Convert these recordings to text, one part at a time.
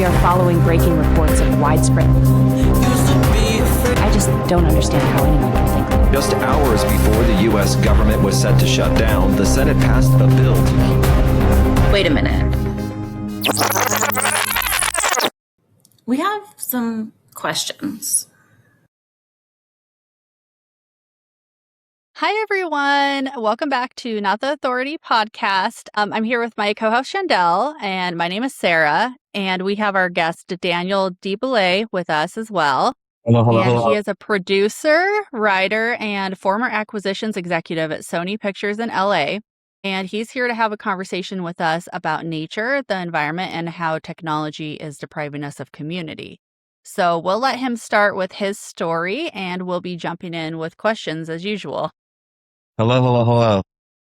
are following breaking reports of widespread. I just don't understand how anyone can think that. Just hours before the U.S. government was set to shut down, the Senate passed a bill. Wait a minute. We have some questions. Hi, everyone. Welcome back to Not the Authority podcast. I'm here with my co-host, Chandel, and my name is Sarah. And we have our guest, Daniel D. Boulay, with us as well. Hello. He is a producer, writer, and former acquisitions executive at Sony Pictures in LA. And he's here to have a conversation with us about nature, the environment, and how technology is depriving us of community. So we'll let him start with his story, and we'll be jumping in with questions as usual. Hello.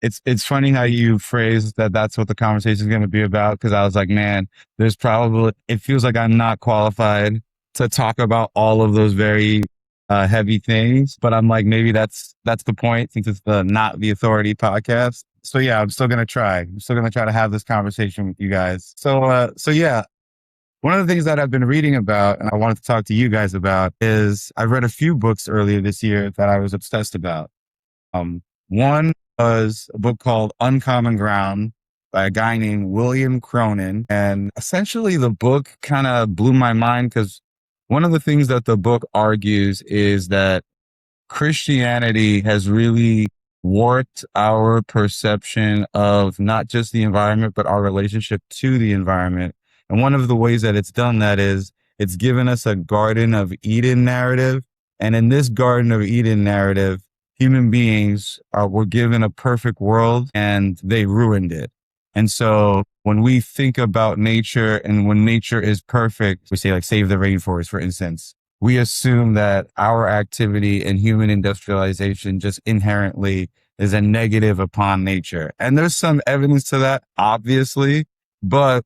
It's funny how you phrased that's what the conversation is going to be about, because I was like, man, it feels like I'm not qualified to talk about all of those very heavy things, but I'm like, maybe that's the point, since it's the Not the Authority podcast. So yeah, I'm still going to try. to have this conversation with you guys. So yeah, one of the things that I've been reading about and I wanted to talk to you guys about is I've read a few books earlier this year that I was obsessed about. One was a book called Uncommon Ground by a guy named William Cronin. And essentially the book kind of blew my mind, because one of the things that the book argues is that Christianity has really warped our perception of not just the environment, but our relationship to the environment. And one of the ways that it's done that is it's given us a Garden of Eden narrative. And in this Garden of Eden narrative, human beings were given a perfect world and they ruined it. And so when we think about nature and when nature is perfect, we say like save the rainforest, for instance, we assume that our activity and human industrialization just inherently is a negative upon nature. And there's some evidence to that, obviously, but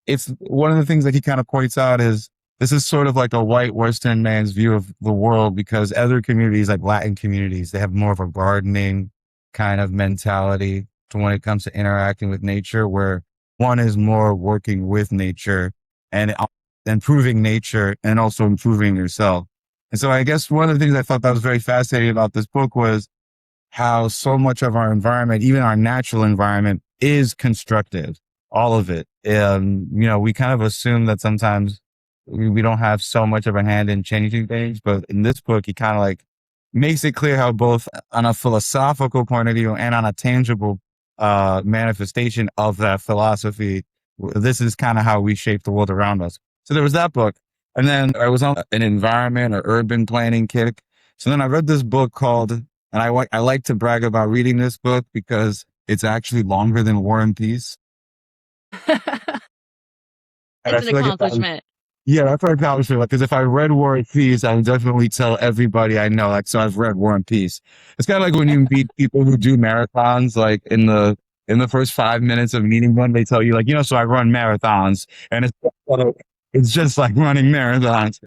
it's one of the things that he kind of points out is this is sort of like a white Western man's view of the world, because other communities, like Latin communities, they have more of a gardening kind of mentality to when it comes to interacting with nature, where one is more working with nature and improving nature and also improving yourself. And so I guess one of the things I thought that was very fascinating about this book was how so much of our environment, even our natural environment, is constructive, all of it. We kind of assume that sometimes we don't have so much of a hand in changing things, but in this book, he kind of like makes it clear how both on a philosophical point of view and on a tangible manifestation of that philosophy, this is kind of how we shape the world around us. So there was that book. And then I was on an environment or urban planning kick. So then I read this book called, and I like to brag about reading this book because it's actually longer than War and Peace. It's an accomplishment. Yeah, that's what I probably feel like, because if I read War and Peace, I would definitely tell everybody I know, like, so I've read War and Peace. It's kind of like when you meet people who do marathons, like in the first 5 minutes of meeting one, they tell you like, so I run marathons, and it's just like running marathons.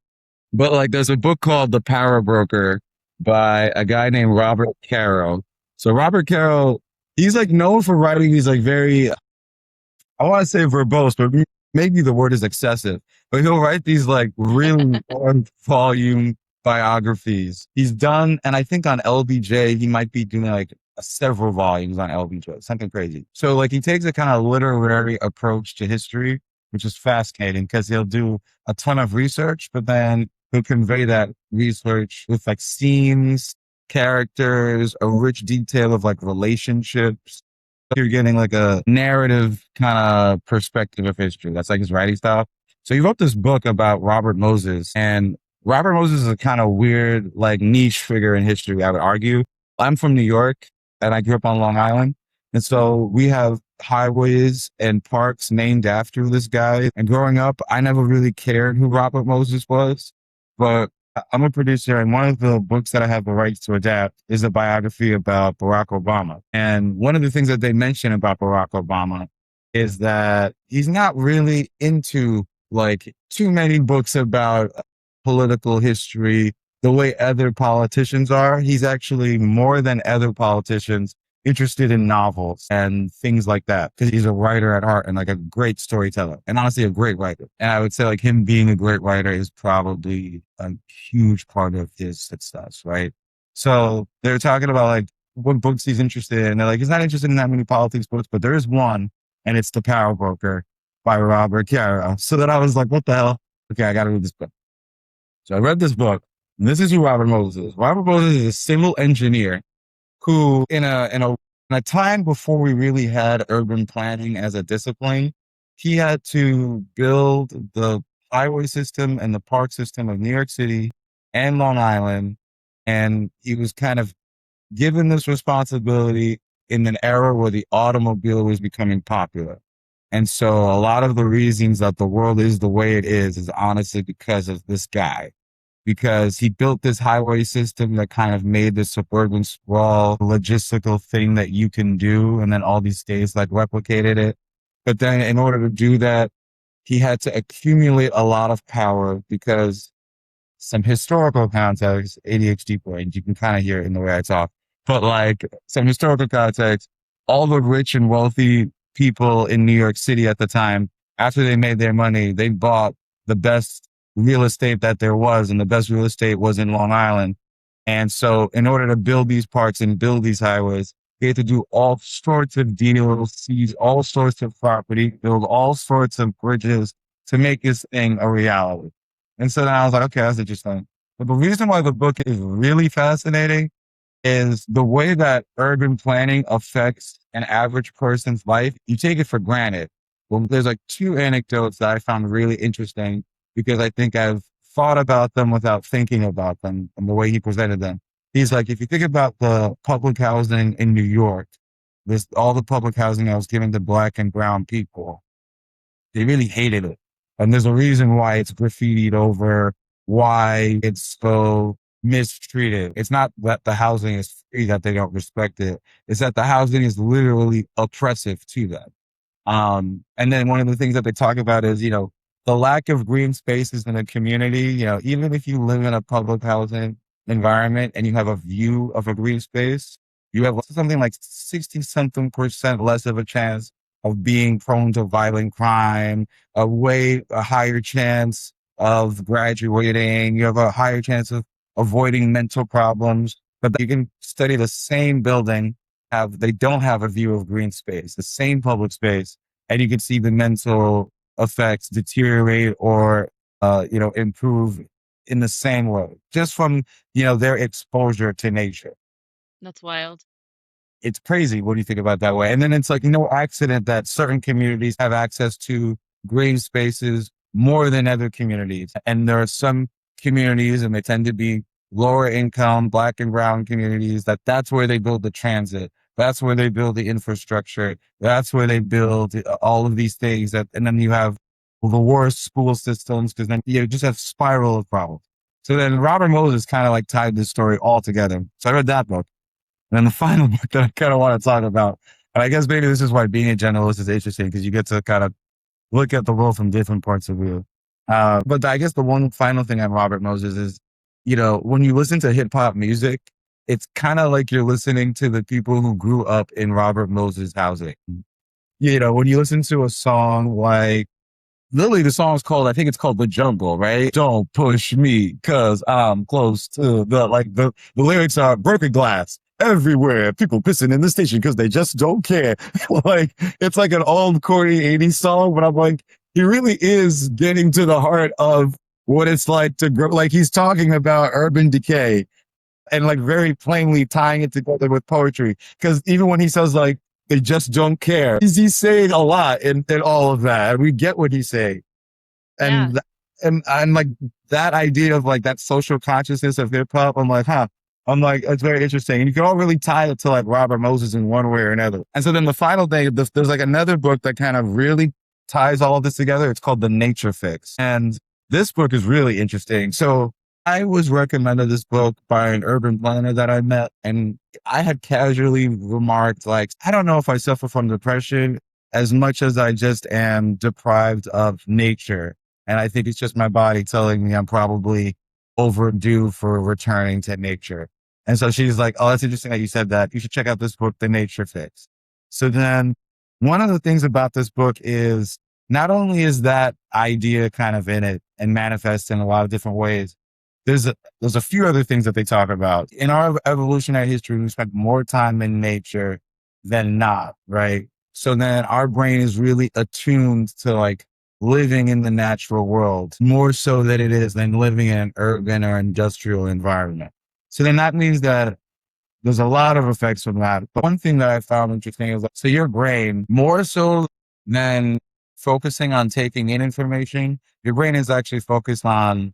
But like, there's a book called The Power Broker by a guy named Robert Caro. So Robert Caro, he's like known for writing these like very, I want to say verbose, but maybe the word is excessive, but he'll write these like really long volume biographies. He's done, and I think on LBJ, he might be doing like several volumes on LBJ, something crazy. So like he takes a kind of literary approach to history, which is fascinating because he'll do a ton of research, but then he'll convey that research with like scenes, characters, a rich detail of like relationships. You're getting like a narrative kind of perspective of history. That's like his writing style. So he wrote this book about Robert Moses, and Robert Moses is a kind of weird, like niche figure in history, I would argue. I'm from New York and I grew up on Long Island. And so we have highways and parks named after this guy. And growing up, I never really cared who Robert Moses was, but I'm a producer, and one of the books that I have the rights to adapt is a biography about Barack Obama. And one of the things that they mention about Barack Obama is that he's not really into like too many books about political history the way other politicians are. He's actually more than other politicians interested in novels and things like that because he's a writer at heart and like a great storyteller and honestly a great writer. And I would say like him being a great writer is probably a huge part of his success, right? So they're talking about like what books he's interested in. They're like, he's not interested in that many politics books, but there is one, and it's The Power Broker by Robert Caro. So then I was like, what the hell? Okay, I got to read this book. So I read this book, and this is who Robert Moses is. Robert Moses is a civil engineer who in a time before we really had urban planning as a discipline, he had to build the highway system and the park system of New York City and Long Island. And he was kind of given this responsibility in an era where the automobile was becoming popular. And so a lot of the reasons that the world is the way it is honestly because of this guy. Because he built this highway system that kind of made the suburban sprawl logistical thing that you can do. And then all these states like replicated it. But then in order to do that, he had to accumulate a lot of power because some historical context, ADHD point, you can kind of hear it in the way I talk, but like some historical context, all the rich and wealthy people in New York City at the time, after they made their money, they bought the best real estate that there was, and the best real estate was in Long Island. And so in order to build these parks and build these highways, they had to do all sorts of deals, seize all sorts of property, build all sorts of bridges to make this thing a reality. And so then I was like, okay, that's interesting. But the reason why the book is really fascinating is the way that urban planning affects an average person's life. You take it for granted. Well, there's like two anecdotes that I found really interesting because I think I've thought about them without thinking about them and the way he presented them. He's like, if you think about the public housing in New York, all the public housing that was given to Black and brown people, they really hated it. And there's a reason why it's graffitied over, why it's so mistreated. It's not that the housing is free, that they don't respect it. It's that the housing is literally oppressive to them. And then one of the things that they talk about is, the lack of green spaces in a community. Even if you live in a public housing environment and you have a view of a green space, you have something like 60-something% less of a chance of being prone to violent crime, a higher chance of graduating. You have a higher chance of avoiding mental problems. But you can study the same building, they don't have a view of green space, the same public space, and you can see the mental effects deteriorate or, improve in the same way, just from, their exposure to nature. That's wild. It's crazy when you think about it that way. And then it's like no accident that certain communities have access to green spaces more than other communities. And there are some communities, and they tend to be lower income, Black and brown communities, that's where they build the transit. That's where they build the infrastructure. That's where they build all of these things. And then you have the worst school systems because then you just have spiral of problems. So then Robert Moses kind of like tied this story all together. So I read that book. And then the final book that I kind of want to talk about, and I guess maybe this is why being a generalist is interesting because you get to kind of look at the world from different parts of view. But I guess the one final thing on Robert Moses is, when you listen to hip hop music, it's kind of like you're listening to the people who grew up in Robert Moses housing. When you listen to a song like, literally the song's called, I think it's called The Jungle, right? Don't push me cause I'm close to the lyrics are broken glass everywhere. People pissing in the station cause they just don't care. It's like an old corny 80s song, but I'm like, he really is getting to the heart of what it's like to grow. Like he's talking about urban decay and like very plainly tying it together with poetry. Cause even when he says like, they just don't care, he's saying a lot in all of that. And we get what he's saying. And, and like that idea of like that social consciousness of hip hop, I'm like, it's very interesting. And you can all really tie it to like Robert Moses in one way or another. And so then the final thing, there's like another book that kind of really ties all of this together. It's called The Nature Fix. And this book is really interesting. So I was recommended this book by an urban planner that I met, and I had casually remarked, like, I don't know if I suffer from depression as much as I just am deprived of nature. And I think it's just my body telling me I'm probably overdue for returning to nature. And so she's like, oh, that's interesting that you said that. You should check out this book, The Nature Fix. So then one of the things about this book is not only is that idea kind of in it and manifests in a lot of different ways, there's a few other things that they talk about. In our evolutionary history, we spent more time in nature than not, right? So then our brain is really attuned to like living in the natural world more so than it is than living in an urban or industrial environment. So then that means that there's a lot of effects from that. But one thing that I found interesting is, so your brain, more so than focusing on taking in information, your brain is actually focused on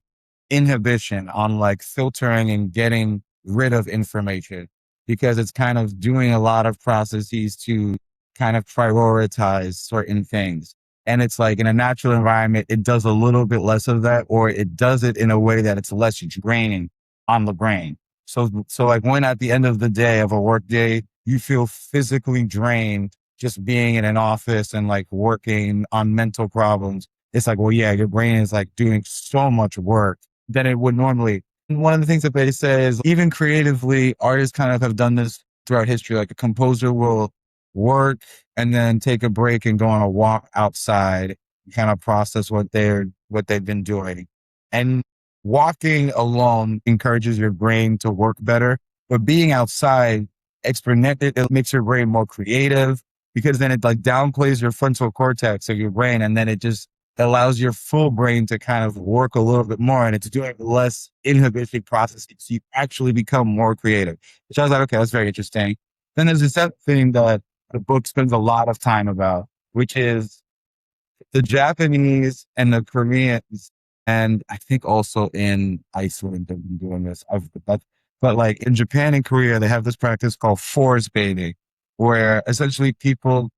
inhibition, on like filtering and getting rid of information, because it's kind of doing a lot of processes to kind of prioritize certain things. And it's like in a natural environment, it does a little bit less of that, or it does it in a way that it's less draining on the brain. So like when at the end of the day of a work day, you feel physically drained just being in an office and like working on mental problems, it's like, well, yeah, your brain is like doing so much work than it would normally. And one of the things that they say is even creatively, artists kind of have done this throughout history. Like a composer will work and then take a break and go on a walk outside, kind of process what they've been doing. And walking alone encourages your brain to work better, but being outside it makes your brain more creative, because then it like downplays your frontal cortex of your brain, and then it just allows your full brain to kind of work a little bit more, and it's doing less inhibition processes. So you actually become more creative, which I was like, okay, that's very interesting. Then there's this other thing that the book spends a lot of time about, which is the Japanese and the Koreans, and I think also in Iceland they've been doing this. But like in Japan and Korea, they have this practice called forest bathing, where essentially people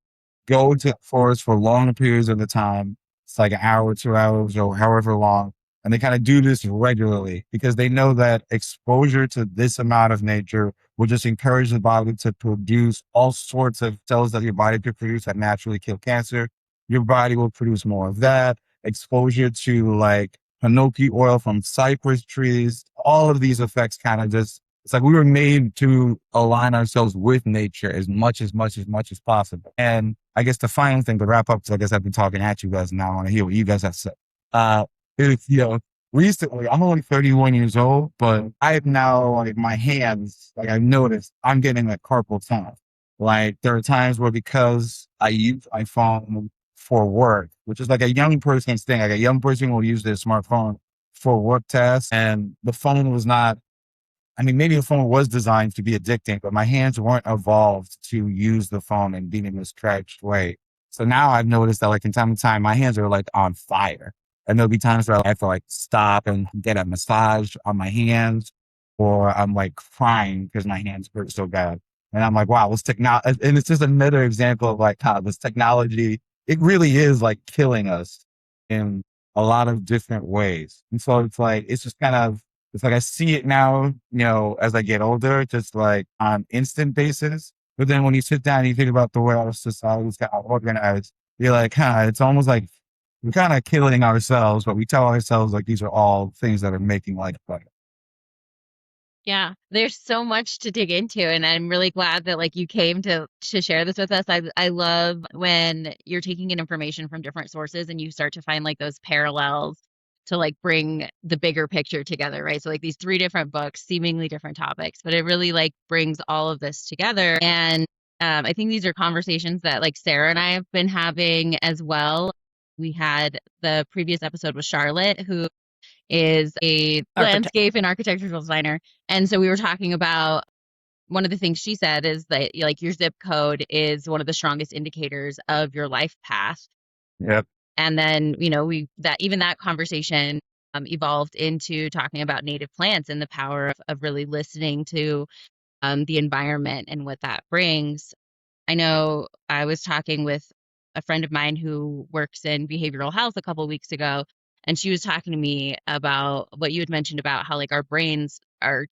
go to the forest for long periods of the time. It's like an hour, 2 hours, or however long. And they kind of do this regularly because they know that exposure to this amount of nature will just encourage the body to produce all sorts of cells that your body could produce that naturally kill cancer. Your body will produce more of that. Exposure to like hinoki oil from cypress trees, all of these effects kind of just, it's like we were made to align ourselves with nature as much as possible. And I guess the final thing to wrap up, because I guess I've been talking at you guys now, I want to hear what you guys have to say. Is, recently, I'm only 31 years old, but I have now, like, my hands, like, I've noticed I'm getting like carpal tunnel. Like, there are times where because I use my phone for work, which is like a young person's thing, like a young person will use their smartphone for work tasks, and the phone was not, I mean, maybe the phone was designed to be addicting, but my hands weren't evolved to use the phone and be in a stretched way. So now I've noticed that like in time to time, my hands are like on fire. And there'll be times where I have to like stop and get a massage on my hands, or I'm like crying because my hands hurt so bad. And I'm like, wow, this technology, and it's just another example of like how this technology, it really is like killing us in a lot of different ways. And so it's like, it's just kind of, it's like I see it now, as I get older, just like on instant basis. But then when you sit down and you think about the way our society is kind of organized, you're like, it's almost like we're kind of killing ourselves, but we tell ourselves like these are all things that are making life better. Yeah, there's so much to dig into, and I'm really glad that like you came to share this with us. I love when you're taking in information from different sources and you start to find like those parallels to like bring the bigger picture together, right? So like these 3 different books, seemingly different topics, but it really like brings all of this together. And I think these are conversations that like Sarah and I have been having as well. We had the previous episode with Charlotte, who is a landscape and architectural designer. And so we were talking about, one of the things she said is that like your zip code is one of the strongest indicators of your life path. Yep. And then, that conversation evolved into talking about native plants and the power of really listening to the environment and what that brings. I know I was talking with a friend of mine who works in behavioral health a couple of weeks ago, and she was talking to me about what you had mentioned about how like our brains are,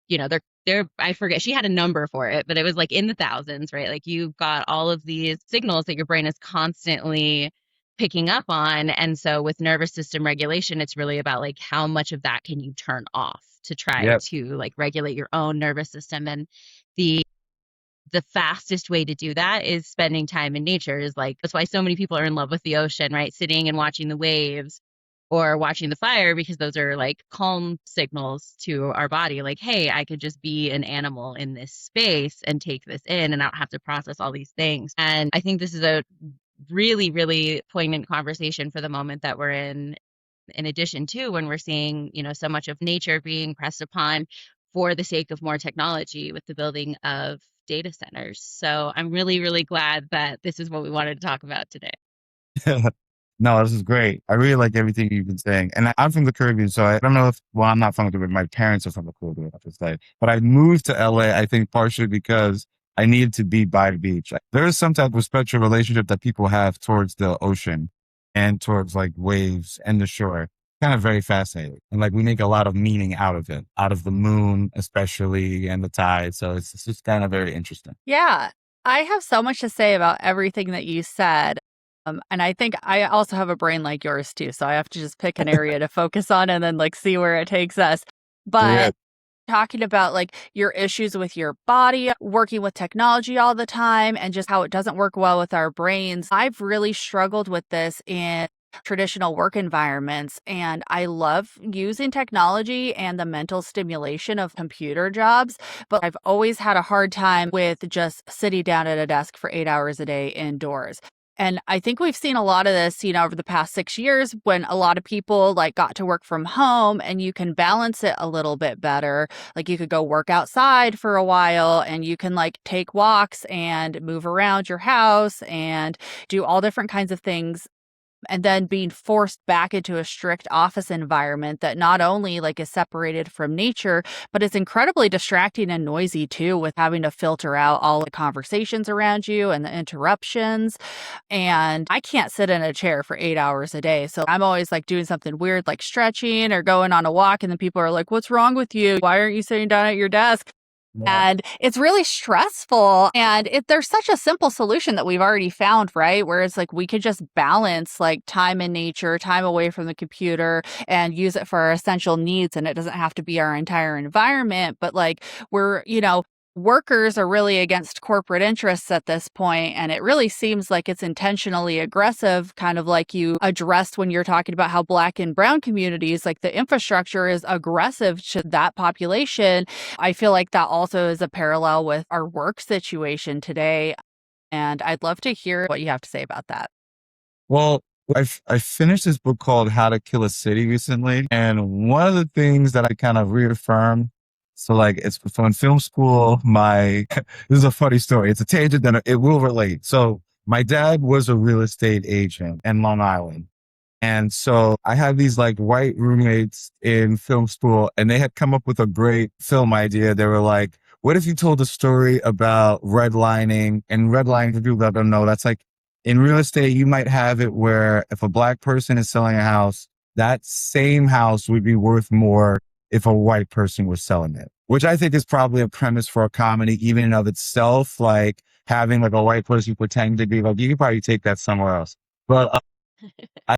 they're I forget, she had a number for it, but it was like in the thousands, right? Like you've got all of these signals that your brain is constantly picking up on. And so with nervous system regulation, it's really about like how much of that can you turn off? to try Yep. to like regulate your own nervous system. And the fastest way to do that is spending time in nature. Is like, that's why so many people are in love with the ocean, right? Sitting and watching the waves or watching the fire, because those are like calm signals to our body. Like, hey, I could just be an animal in this space and take this in and not have to process all these things. And I think this is a really, really poignant conversation for the moment that we're in addition to when we're seeing, so much of nature being pressed upon for the sake of more technology with the building of data centers. So I'm really, really glad that this is what we wanted to talk about today. No, this is great. I really like everything you've been saying. And I'm from the Caribbean, so I don't know if, well, I'm not from the Caribbean. My parents are from the Caribbean, I should say. But I moved to LA, I think partially because I needed to be by the beach. There is some type of special relationship that people have towards the ocean and towards like waves and the shore. Kind of very fascinating. And like we make a lot of meaning out of it, out of the moon, especially, and the tide. So it's just kind of very interesting. Yeah, I have so much to say about everything that you said. And I think I also have a brain like yours too. So I have to just pick an area to focus on and then like see where it takes us. But talking about like your issues with your body, working with technology all the time, and just how it doesn't work well with our brains. I've really struggled with this in traditional work environments, and I love using technology and the mental stimulation of computer jobs, but I've always had a hard time with just sitting down at a desk for 8 hours a day indoors. And I think we've seen a lot of this, over the past 6 years when a lot of people like got to work from home, and you can balance it a little bit better. Like you could go work outside for a while, and you can like take walks and move around your house and do all different kinds of things. And then being forced back into a strict office environment that not only like is separated from nature, but it's incredibly distracting and noisy too, with having to filter out all the conversations around you and the interruptions. And I can't sit in a chair for 8 hours a day. So I'm always like doing something weird, like stretching or going on a walk. And then people are like, "What's wrong with you? Why aren't you sitting down at your desk?" And it's really stressful. And there's such a simple solution that we've already found, right? Where it's like we could just balance like time in nature, time away from the computer, and use it for our essential needs. And it doesn't have to be our entire environment. But like we're, workers are really against corporate interests at this point, and it really seems like it's intentionally aggressive, kind of like you addressed when you're talking about how Black and brown communities, like the infrastructure is aggressive to that population. I feel like that also is a parallel with our work situation today, and I'd love to hear what you have to say about that. Well, I finished this book called How to Kill a City recently. And one of the things that I kind of reaffirmed, so like so in film school, this is a funny story. It's a tangent that it will relate. So my dad was a real estate agent in Long Island. And so I had these like white roommates in film school, and they had come up with a great film idea. They were like, what if you told a story about redlining? And redlining, for people that don't know, that's like in real estate, you might have it where if a Black person is selling a house, that same house would be worth more if a white person was selling it, which I think is probably a premise for a comedy, even in of itself, like having like a white person pretend to be like, you could probably take that somewhere else. But,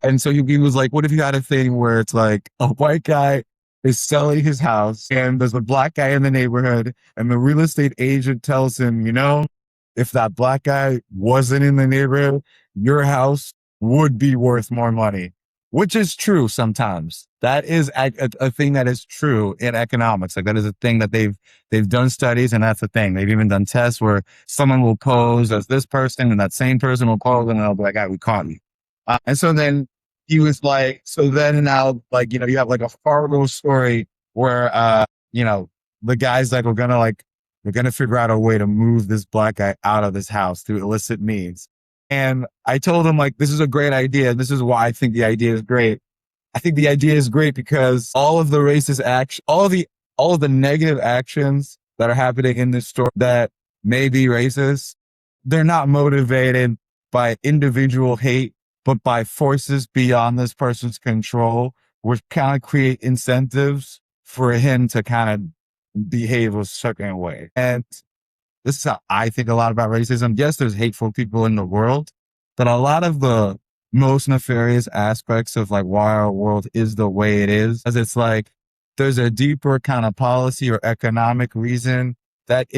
and so he was like, what if you had a thing where it's like a white guy is selling his house and there's a Black guy in the neighborhood, and the real estate agent tells him, if that Black guy wasn't in the neighborhood, your house would be worth more money. Which is true sometimes. That is a thing that is true in economics. Like that is a thing that they've done studies, and that's a thing. They've even done tests where someone will pose as this person, and that same person will pose, and they'll be like, we caught you. And so then he was like, so then now, like, you have like a horrible story where, the guy's like, we're gonna figure out a way to move this Black guy out of this house through illicit means. And I told him, like, this is a great idea. This is why I think the idea is great. I think the idea is great because all of the racist action, all of the negative actions that are happening in this story that may be racist, they're not motivated by individual hate, but by forces beyond this person's control, which kind of create incentives for him to kind of behave a certain way. And this is how I think a lot about racism. Yes, there's hateful people in the world, but a lot of the most nefarious aspects of like why our world is the way it is, as it's like there's a deeper kind of policy or economic reason that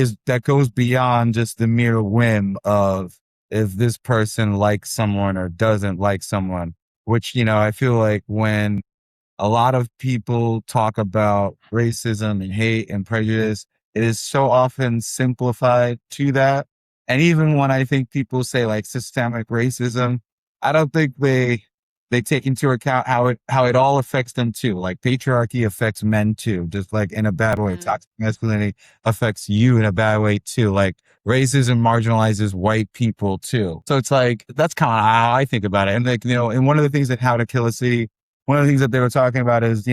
goes beyond just the mere whim of if this person likes someone or doesn't like someone, which, I feel like when a lot of people talk about racism and hate and prejudice, it is so often simplified to that. And even when I think people say like systemic racism, I don't think they take into account how it all affects them too. Like patriarchy affects men too, just like in a bad way. Toxic masculinity affects you in a bad way too. Like racism marginalizes white people too. So it's like, that's kind of how I think about it. And like, and one of the things that How to Kill a City, one of the things that they were talking about is,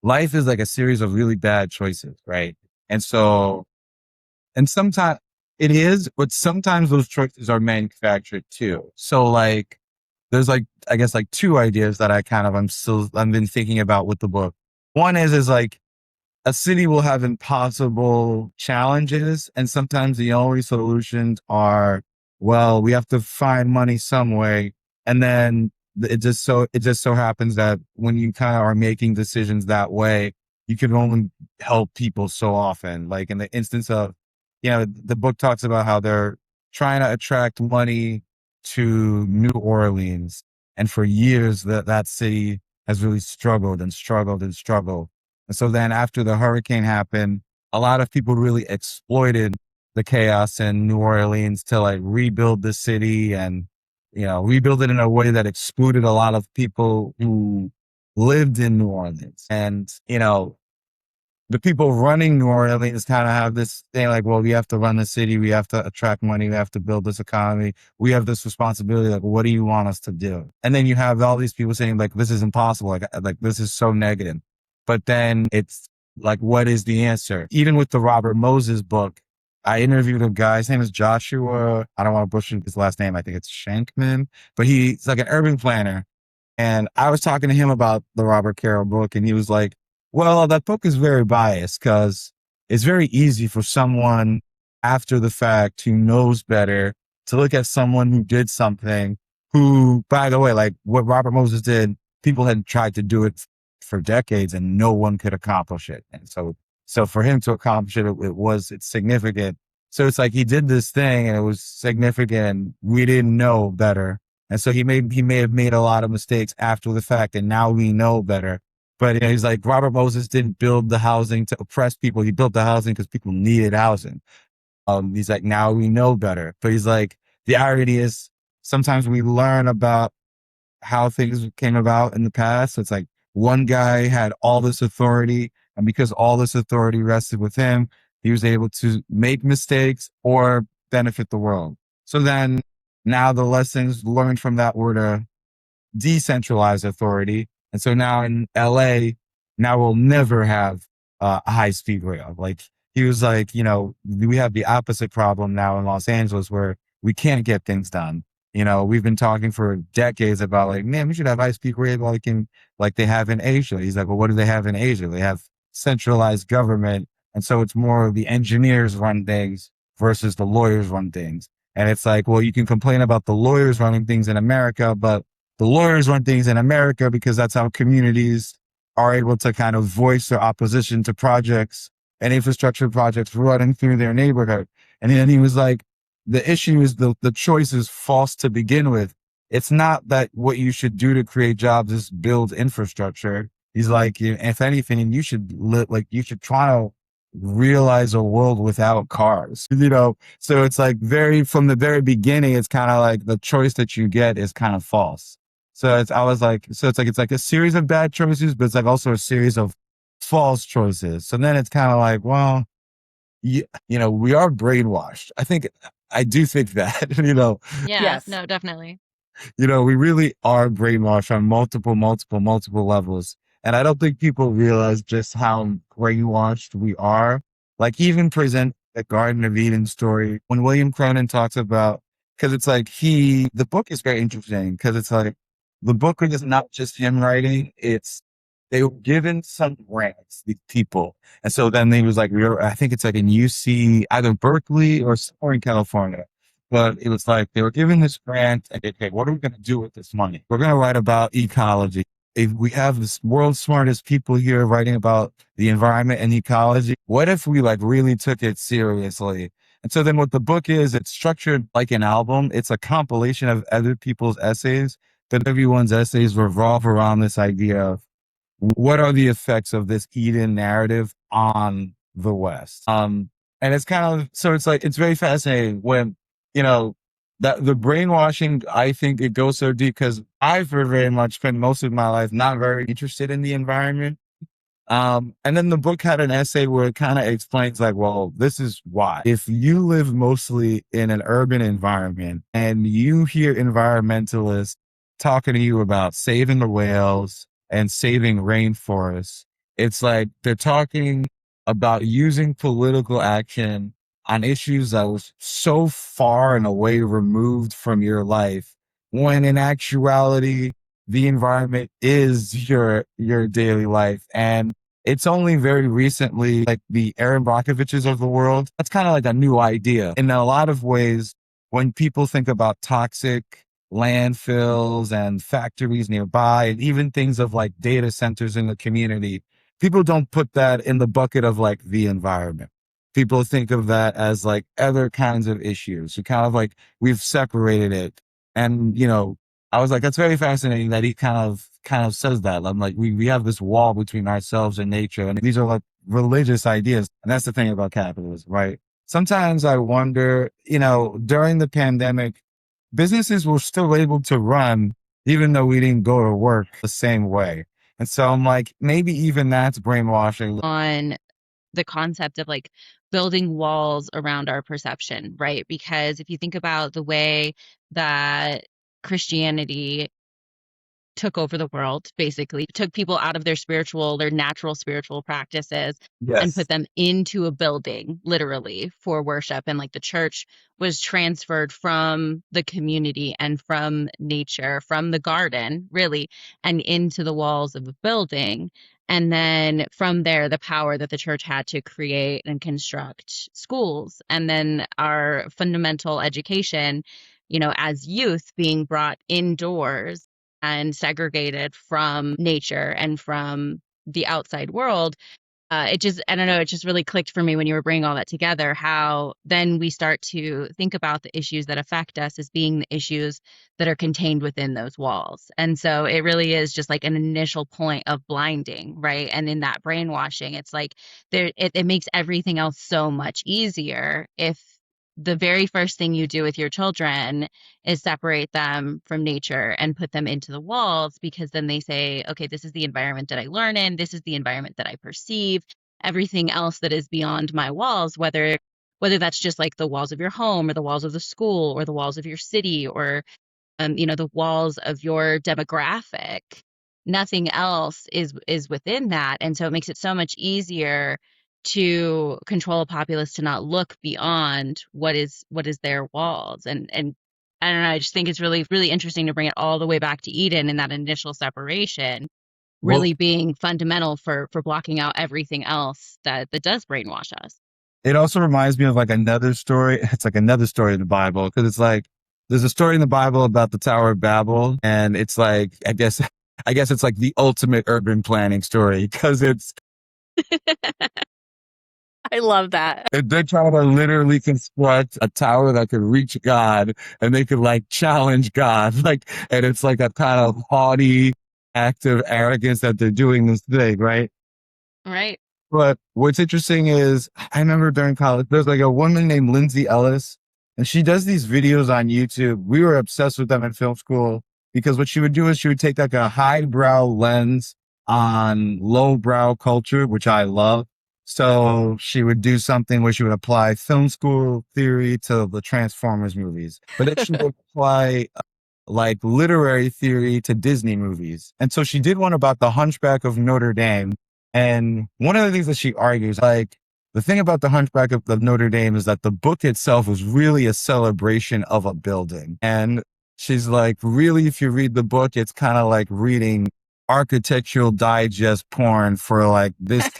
life is like a series of really bad choices, right? And so, and sometimes it is, but sometimes those choices are manufactured too. So like, there's like, I guess like two ideas that I've been thinking about with the book. One is like a city will have impossible challenges, and sometimes the only solutions are, well, we have to find money some way. And then it just so happens that when you kind of are making decisions that way, you can only help people so often. Like in the instance of, the book talks about how they're trying to attract money to New Orleans. And for years that city has really struggled and struggled and struggled. And so then after the hurricane happened, a lot of people really exploited the chaos in New Orleans to like rebuild the city and, rebuild it in a way that excluded a lot of people who lived in New Orleans. And, the people running New Orleans kind of have this thing like, well, we have to run the city. We have to attract money. We have to build this economy. We have this responsibility. Like, what do you want us to do? And then you have all these people saying like, this is impossible. Like this is so negative. But then it's like, what is the answer? Even with the Robert Moses book, I interviewed a guy. His name is Joshua. I don't want to butcher his last name. I think it's Shankman, but he's like an urban planner. And I was talking to him about the Robert Carroll book, and he was like, well, that book is very biased because it's very easy for someone after the fact who knows better to look at someone who did something who, by the way, like what Robert Moses did, people had tried to do it for decades and no one could accomplish it. And so for him to accomplish it, it's significant. So it's like he did this thing and it was significant and we didn't know better. And so he may have made a lot of mistakes after the fact and now we know better. But he's like, Robert Moses didn't build the housing to oppress people. He built the housing because people needed housing. He's like, now we know better. But he's like, the irony is sometimes we learn about how things came about in the past. So it's like one guy had all this authority, and because all this authority rested with him, he was able to make mistakes or benefit the world. So then now the lessons learned from that were to decentralize authority. And so now in LA, now we'll never have a high speed rail. Like he was like, we have the opposite problem now in Los Angeles where we can't get things done. We've been talking for decades about like, man, we should have high speed rail like they have in Asia. He's like, well, what do they have in Asia? They have centralized government. And so it's more of the engineers run things versus the lawyers run things. And it's like, well, you can complain about the lawyers running things in America, but the lawyers run things in America because that's how communities are able to kind of voice their opposition to projects and infrastructure projects running through their neighborhood. And then he was like, the issue is the choice is false to begin with. It's not that what you should do to create jobs is build infrastructure. He's like, if anything, you should try to realize a world without cars, So it's like from the very beginning, it's kind of like the choice that you get is kind of false. So it's like a series of bad choices, but it's like also a series of false choices. So then it's kind of like, well, we are brainwashed. I do think that, Yeah, Yes. no, definitely. we really are brainwashed on multiple levels. And I don't think people realize just how brainwashed we are. Like even present the Garden of Eden story when William Cronin talks about, because it's like the book is very interesting because it's like the book is not just him writing, they were given some grants, these people. And so then they was like, I think it's like in UC, either Berkeley or somewhere in California. But it was like they were given this grant and okay, what are we going to do with this money? We're going to write about ecology. if we have this world's smartest people here writing about the environment and ecology, what if we like really took it seriously? And so then what the book is, it's structured like an album. It's a compilation of other people's essays, but everyone's essays revolve around this idea of what are the effects of this Eden narrative on the West? And it's kind of, so it's like, it's very fascinating when, you know, that the brainwashing, I think it goes so deep because I've very much spent most of my life not very interested in the environment. And then the book had an essay where it kind of explains like, well, this is why. If you live mostly in an urban environment and you hear environmentalists talking to you about saving the whales and saving rainforests, it's like they're talking about using political action on issues that was so far and away removed from your life, when in actuality, the environment is your daily life. And it's only very recently, like the Aaron Brockoviches of the world, that's kind of like a new idea. In a lot of ways, when people think about toxic landfills and factories nearby, and even things of like data centers in the community, people don't put that in the bucket of like the environment. People think of that as like other kinds of issues. So kind of like we've separated it. And, you know, I was like, that's very fascinating that he kind of says that. I'm like, we have this wall between ourselves and nature. And these are like religious ideas. And that's the thing about capitalism, right? Sometimes I wonder, you know, during the pandemic, businesses were still able to run even though we didn't go to work the same way. And so I'm like, maybe even that's brainwashing. On the concept of like building walls around our perception, right? Because if you think about the way that Christianity took over the world, basically took people out of their natural spiritual practices and put them into a building, literally, for worship. And like the church was transferred from the community and from nature, from the garden, really, and into the walls of a building. And then from there, the power that the church had to create and construct schools. And then our fundamental education, you know, as youth being brought indoors and segregated from nature and from the outside world. It just, I don't know, it just really clicked for me when you were bringing all that together, how then we start to think about the issues that affect us as being the issues that are contained within those walls. And so it really is just like an initial point of blinding, right? And in that brainwashing, it's like it makes everything else so much easier if the very first thing you do with your children is separate them from nature and put them into the walls, because then they say, okay, this is the environment that I learn in, this is the environment that I perceive. Everything else that is beyond my walls, whether that's just like the walls of your home or the walls of the school or the walls of your city or you know, the walls of your demographic, nothing else is within that. And so it makes it so much easier to control a populace to not look beyond what is their walls. And I don't know, I just think it's really, really interesting to bring it all the way back to Eden and that initial separation really being fundamental for blocking out everything else that does brainwash us. It also reminds me of like another story. It's like another story in the Bible, because it's like there's a story in the Bible about the Tower of Babel, and it's like I guess it's like the ultimate urban planning story, because it's I love that. they're trying to literally construct a tower that could reach God, and they could like challenge God, like, and it's like a kind of haughty act of arrogance that they're doing this thing, right? Right. But what's interesting is I remember during college, there's like a woman named Lindsay Ellis, and she does these videos on YouTube. We were obsessed with them in film school, because what she would do is she would take like a highbrow lens on lowbrow culture, which I love. So she would do something where she would apply film school theory to the Transformers movies, but then she would apply like literary theory to Disney movies. And so she did one about the Hunchback of Notre Dame. And one of the things that she argues, like the thing about the Hunchback of Notre Dame is that the book itself was really a celebration of a building. And she's like, really, if you read the book, it's kind of like reading architectural digest porn for like this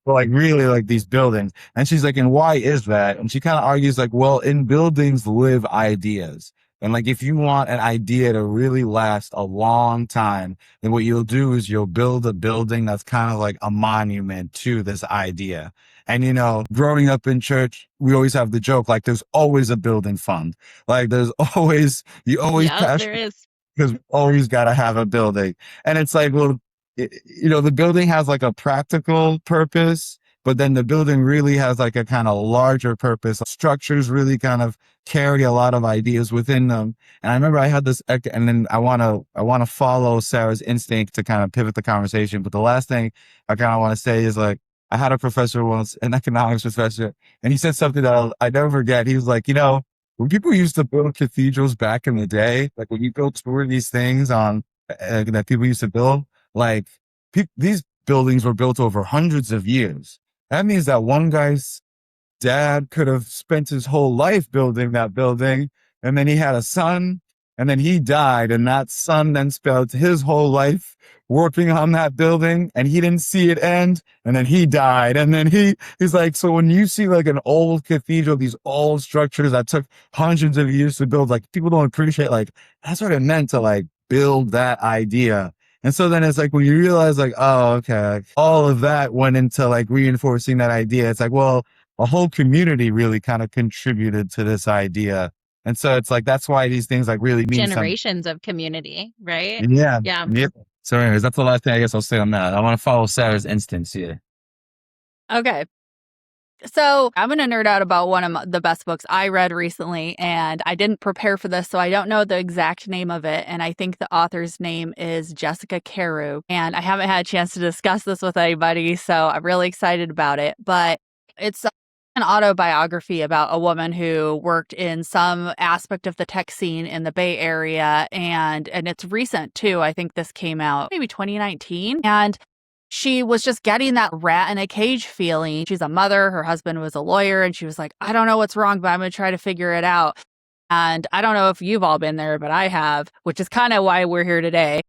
like really like these buildings. And she's like, and why is that? And she kind of argues like, well, in buildings live ideas. And like, if you want an idea to really last a long time, then what you'll do is you'll build a building that's kind of like a monument to this idea. And, you know, growing up in church, we always have the joke, like, there's always a building fund. Like, you always Yep, pass there is. because we always got to have a building. And it's like, well, you know, the building has like a practical purpose, but then the building really has like a kind of larger purpose. Structures really kind of carry a lot of ideas within them. And I remember I had this, and then I want to follow Sarah's instinct to kind of pivot the conversation. But the last thing I kind of want to say is, like, I had a professor once, an economics professor, and he said something that I never forget. He was like, you know, when people used to build cathedrals back in the day, like when you go tour these things that people used to build, like these buildings were built over hundreds of years. That means that one guy's dad could have spent his whole life building that building, and then he had a son, and then he died, and that son then spent his whole life working on that building, and he didn't see it end, and then he died, and then he's like, so when you see like an old cathedral, these old structures that took hundreds of years to build, like, people don't appreciate, like, that's what it meant to like build that idea. And so then it's like, when you realize, like, oh, okay, all of that went into like reinforcing that idea. It's like, well, a whole community really kind of contributed to this idea. And so it's like, that's why these things like really mean something. Generations of community, right? Yeah. Yeah. Yep. So anyways, that's the last thing I guess I'll say on that. I want to follow Sarah's instance here. Okay. So I'm going to nerd out about one of the best books I read recently, and I didn't prepare for this, so I don't know the exact name of it. And I think the author's name is Jessica Carew. And I haven't had a chance to discuss this with anybody, so I'm really excited about it. But it's an autobiography about a woman who worked in some aspect of the tech scene in the Bay Area. And it's recent too. I think this came out maybe 2019. And she was just getting that rat in a cage feeling. She's a mother. Her husband was a lawyer. And she was like, I don't know what's wrong, but I'm going to try to figure it out. And I don't know if you've all been there, but I have, which is kind of why we're here today.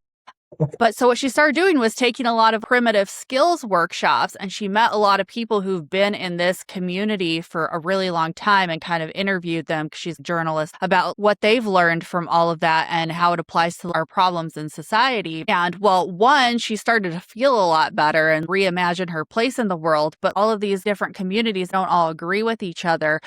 But so what she started doing was taking a lot of primitive skills workshops, and she met a lot of people who've been in this community for a really long time and kind of interviewed them, because she's a journalist, about what they've learned from all of that and how it applies to our problems in society. And well, one, she started to feel a lot better and reimagine her place in the world, but all of these different communities don't all agree with each other.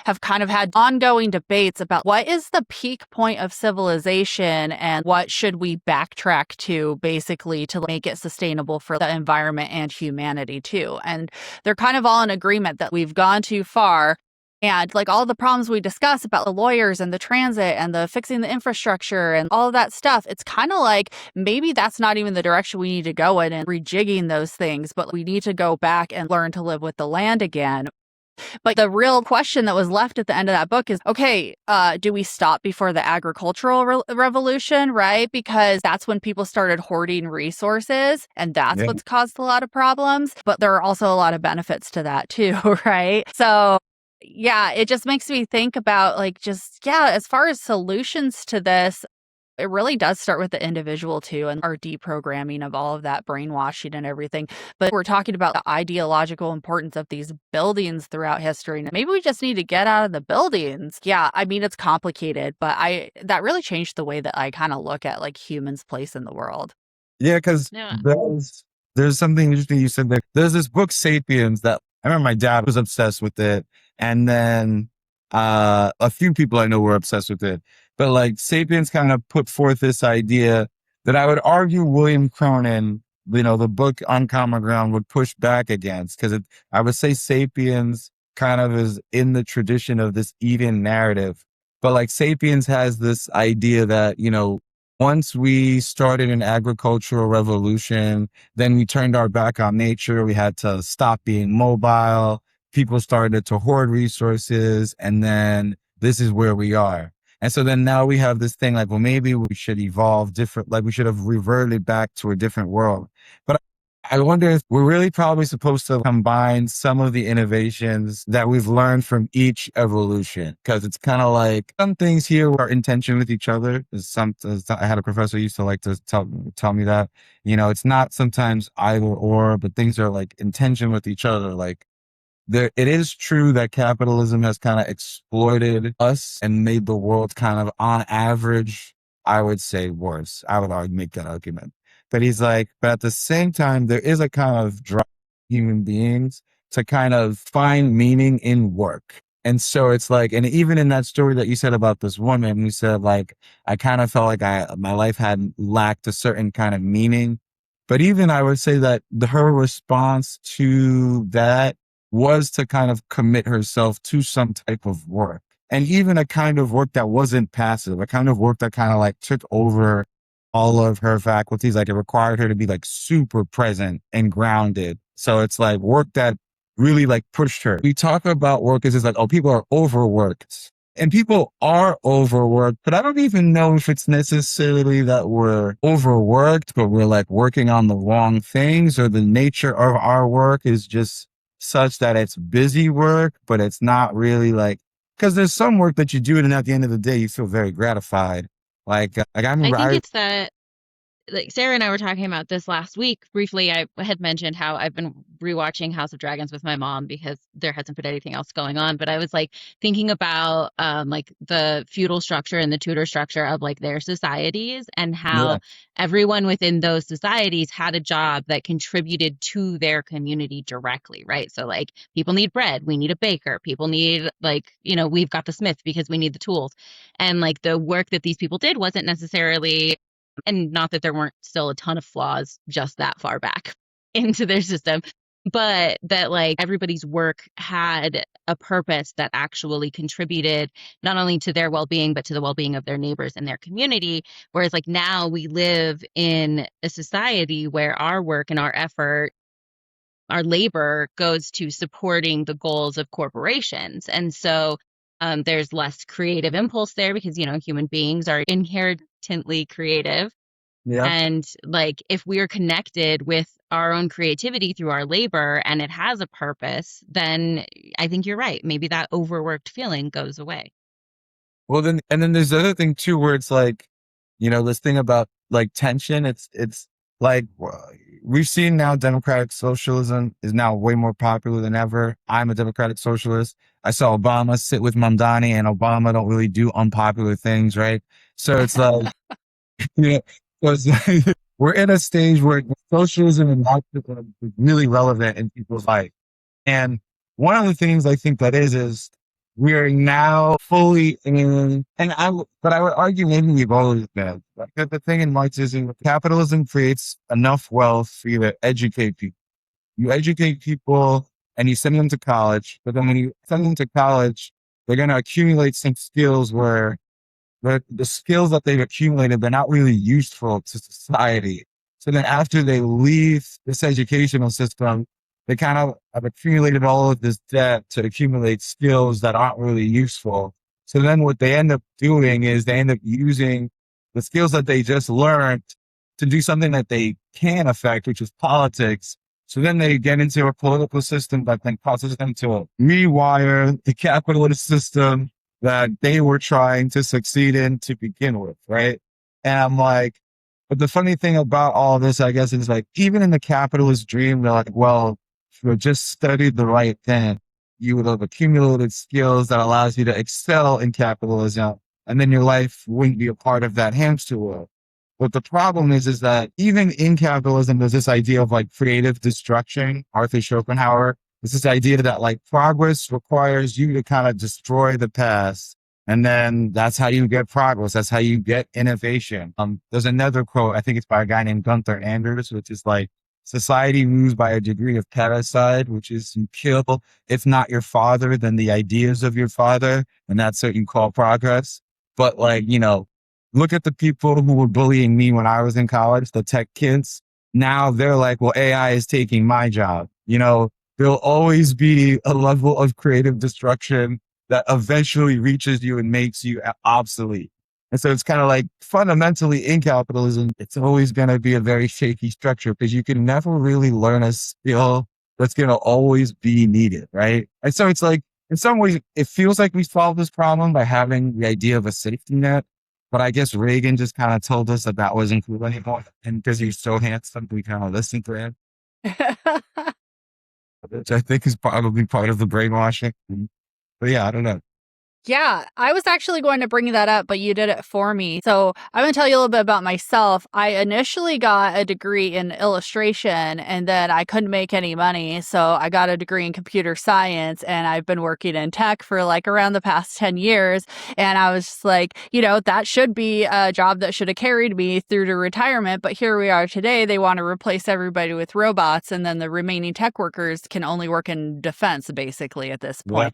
Have kind of had ongoing debates about what is the peak point of civilization and what should we backtrack to, basically, to make it sustainable for the environment and humanity too. And they're kind of all in agreement that we've gone too far. And like all the problems we discuss about the lawyers and the transit and the fixing the infrastructure and all of that stuff, it's kind of like maybe that's not even the direction we need to go in and rejigging those things, but we need to go back and learn to live with the land again. But the real question that was left at the end of that book is, okay, do we stop before the agricultural revolution, right? Because that's when people started hoarding resources, and that's what's caused a lot of problems. But there are also a lot of benefits to that too, right? So yeah, it just makes me think about as far as solutions to this, it really does start with the individual too, and our deprogramming of all of that brainwashing and everything. But we're talking about the ideological importance of these buildings throughout history. And maybe we just need to get out of the buildings. Yeah, I mean, it's complicated, but that really changed the way that I kind of look at like humans' place in the world. Yeah, because there's something interesting you said there. There's this book, Sapiens, that I remember my dad was obsessed with it. And then a few people I know were obsessed with it. But like Sapiens kind of put forth this idea that I would argue William Cronin, you know, the book Uncommon Ground, would push back against, because I would say Sapiens kind of is in the tradition of this Eden narrative. But like Sapiens has this idea that, you know, once we started an agricultural revolution, then we turned our back on nature. We had to stop being mobile. People started to hoard resources, and then this is where we are. And so then now we have this thing like, well, maybe we should evolve different, like we should have reverted back to a different world. But I wonder if we're really probably supposed to combine some of the innovations that we've learned from each evolution, because it's kind of like some things here are in tension with each other. I had a professor who used to like to tell me that, you know, it's not sometimes either or, but things are like in tension with each other. Like it is true that capitalism has kind of exploited us and made the world kind of on average, I would say worse. I would argue, make that argument. But he's like, but at the same time, there is a kind of drive in human beings to kind of find meaning in work. And so it's like, and even in that story that you said about this woman, you said like, I kind of felt like my life had lacked a certain kind of meaning. But even I would say that her response to that was to kind of commit herself to some type of work. And even a kind of work that wasn't passive, a kind of work that kind of like took over all of her faculties. Like it required her to be like super present and grounded. So it's like work that really like pushed her. We talk about work as it's like, oh, people are overworked. And people are overworked, but I don't even know if it's necessarily that we're overworked, but we're like working on the wrong things, or the nature of our work is just such that it's busy work, but it's not really like, because there's some work that you do and at the end of the day, you feel very gratified. Like I I remember think it's that, like Sarah and I were talking about this last week briefly. I had mentioned how I've been rewatching House of Dragons with my mom because there hasn't been anything else going on. But I was like thinking about like the feudal structure and the Tudor structure of like their societies, and how yeah, everyone within those societies had a job that contributed to their community directly, right? So like people need bread, we need a baker. People need like, you know, we've got the smith because we need the tools. And like the work that these people did wasn't necessarily, and not that there weren't still a ton of flaws just that far back into their system, but that like everybody's work had a purpose that actually contributed not only to their well-being, but to the well-being of their neighbors and their community. Whereas like now we live in a society where our work and our effort, our labor goes to supporting the goals of corporations. And so there's less creative impulse there because, you know, human beings are inherently creative. yeah. And like if we're connected with our own creativity through our labor and it has a purpose, then I think you're right. Maybe that overworked feeling goes away. Well, then, and then there's the other thing too, where it's like, you know, this thing about like tension. It's like we've seen now democratic socialism is now way more popular than ever. I'm a democratic socialist. I saw Obama sit with Mamdani, and Obama don't really do unpopular things, right? So it's like, you know, so it's like, we're in a stage where socialism and Marxism is really relevant in people's life. And one of the things I think that is we are now fully in, but I would argue maybe we've always been. Like the thing in Marxism, capitalism creates enough wealth for you to educate people. You educate people and you send them to college, but then when you send them to college, they're going to accumulate some skills where the skills that they've accumulated, they're not really useful to society. So then after they leave this educational system, they kind of have accumulated all of this debt to accumulate skills that aren't really useful. So then what they end up doing is they end up using the skills that they just learned to do something that they can affect, which is politics. So then they get into a political system that then causes them to rewire the capitalist system that they were trying to succeed in to begin with, right? And I'm like, but the funny thing about all this, I guess, is like, even in the capitalist dream, they're like, well, if you had just studied the right thing, you would have accumulated skills that allows you to excel in capitalism, and then your life wouldn't be a part of that hamster wheel. But the problem is that even in capitalism, there's this idea of like creative destruction. Arthur Schopenhauer, it's this idea that like progress requires you to kind of destroy the past. And then that's how you get progress. That's how you get innovation. There's another quote, I think it's by a guy named Gunther Anders, which is like, society moves by a degree of parricide, which is you kill, if not your father, then the ideas of your father. And that's what you call progress. But like, you know, look at the people who were bullying me when I was in college, the tech kids. Now they're like, well, AI is taking my job. You know, there'll always be a level of creative destruction that eventually reaches you and makes you obsolete. And so it's kind of like fundamentally in capitalism, it's always going to be a very shaky structure because you can never really learn a skill that's going to always be needed. Right. And so it's like, in some ways, it feels like we solved this problem by having the idea of a safety net. But I guess Reagan just kind of told us that that wasn't cool anymore. And because he's so handsome, we kind of listened to him. which I think is probably part of the brainwashing. But yeah, I don't know. Yeah, I was actually going to bring that up, but you did it for me. So I'm going to tell you a little bit about myself. I initially got a degree in illustration and then I couldn't make any money. So I got a degree in computer science and I've been working in tech for like around the past 10 years. And I was just like, that should be a job that should have carried me through to retirement. But here we are today. They want to replace everybody with robots. And then the remaining tech workers can only work in defense, basically, at this point.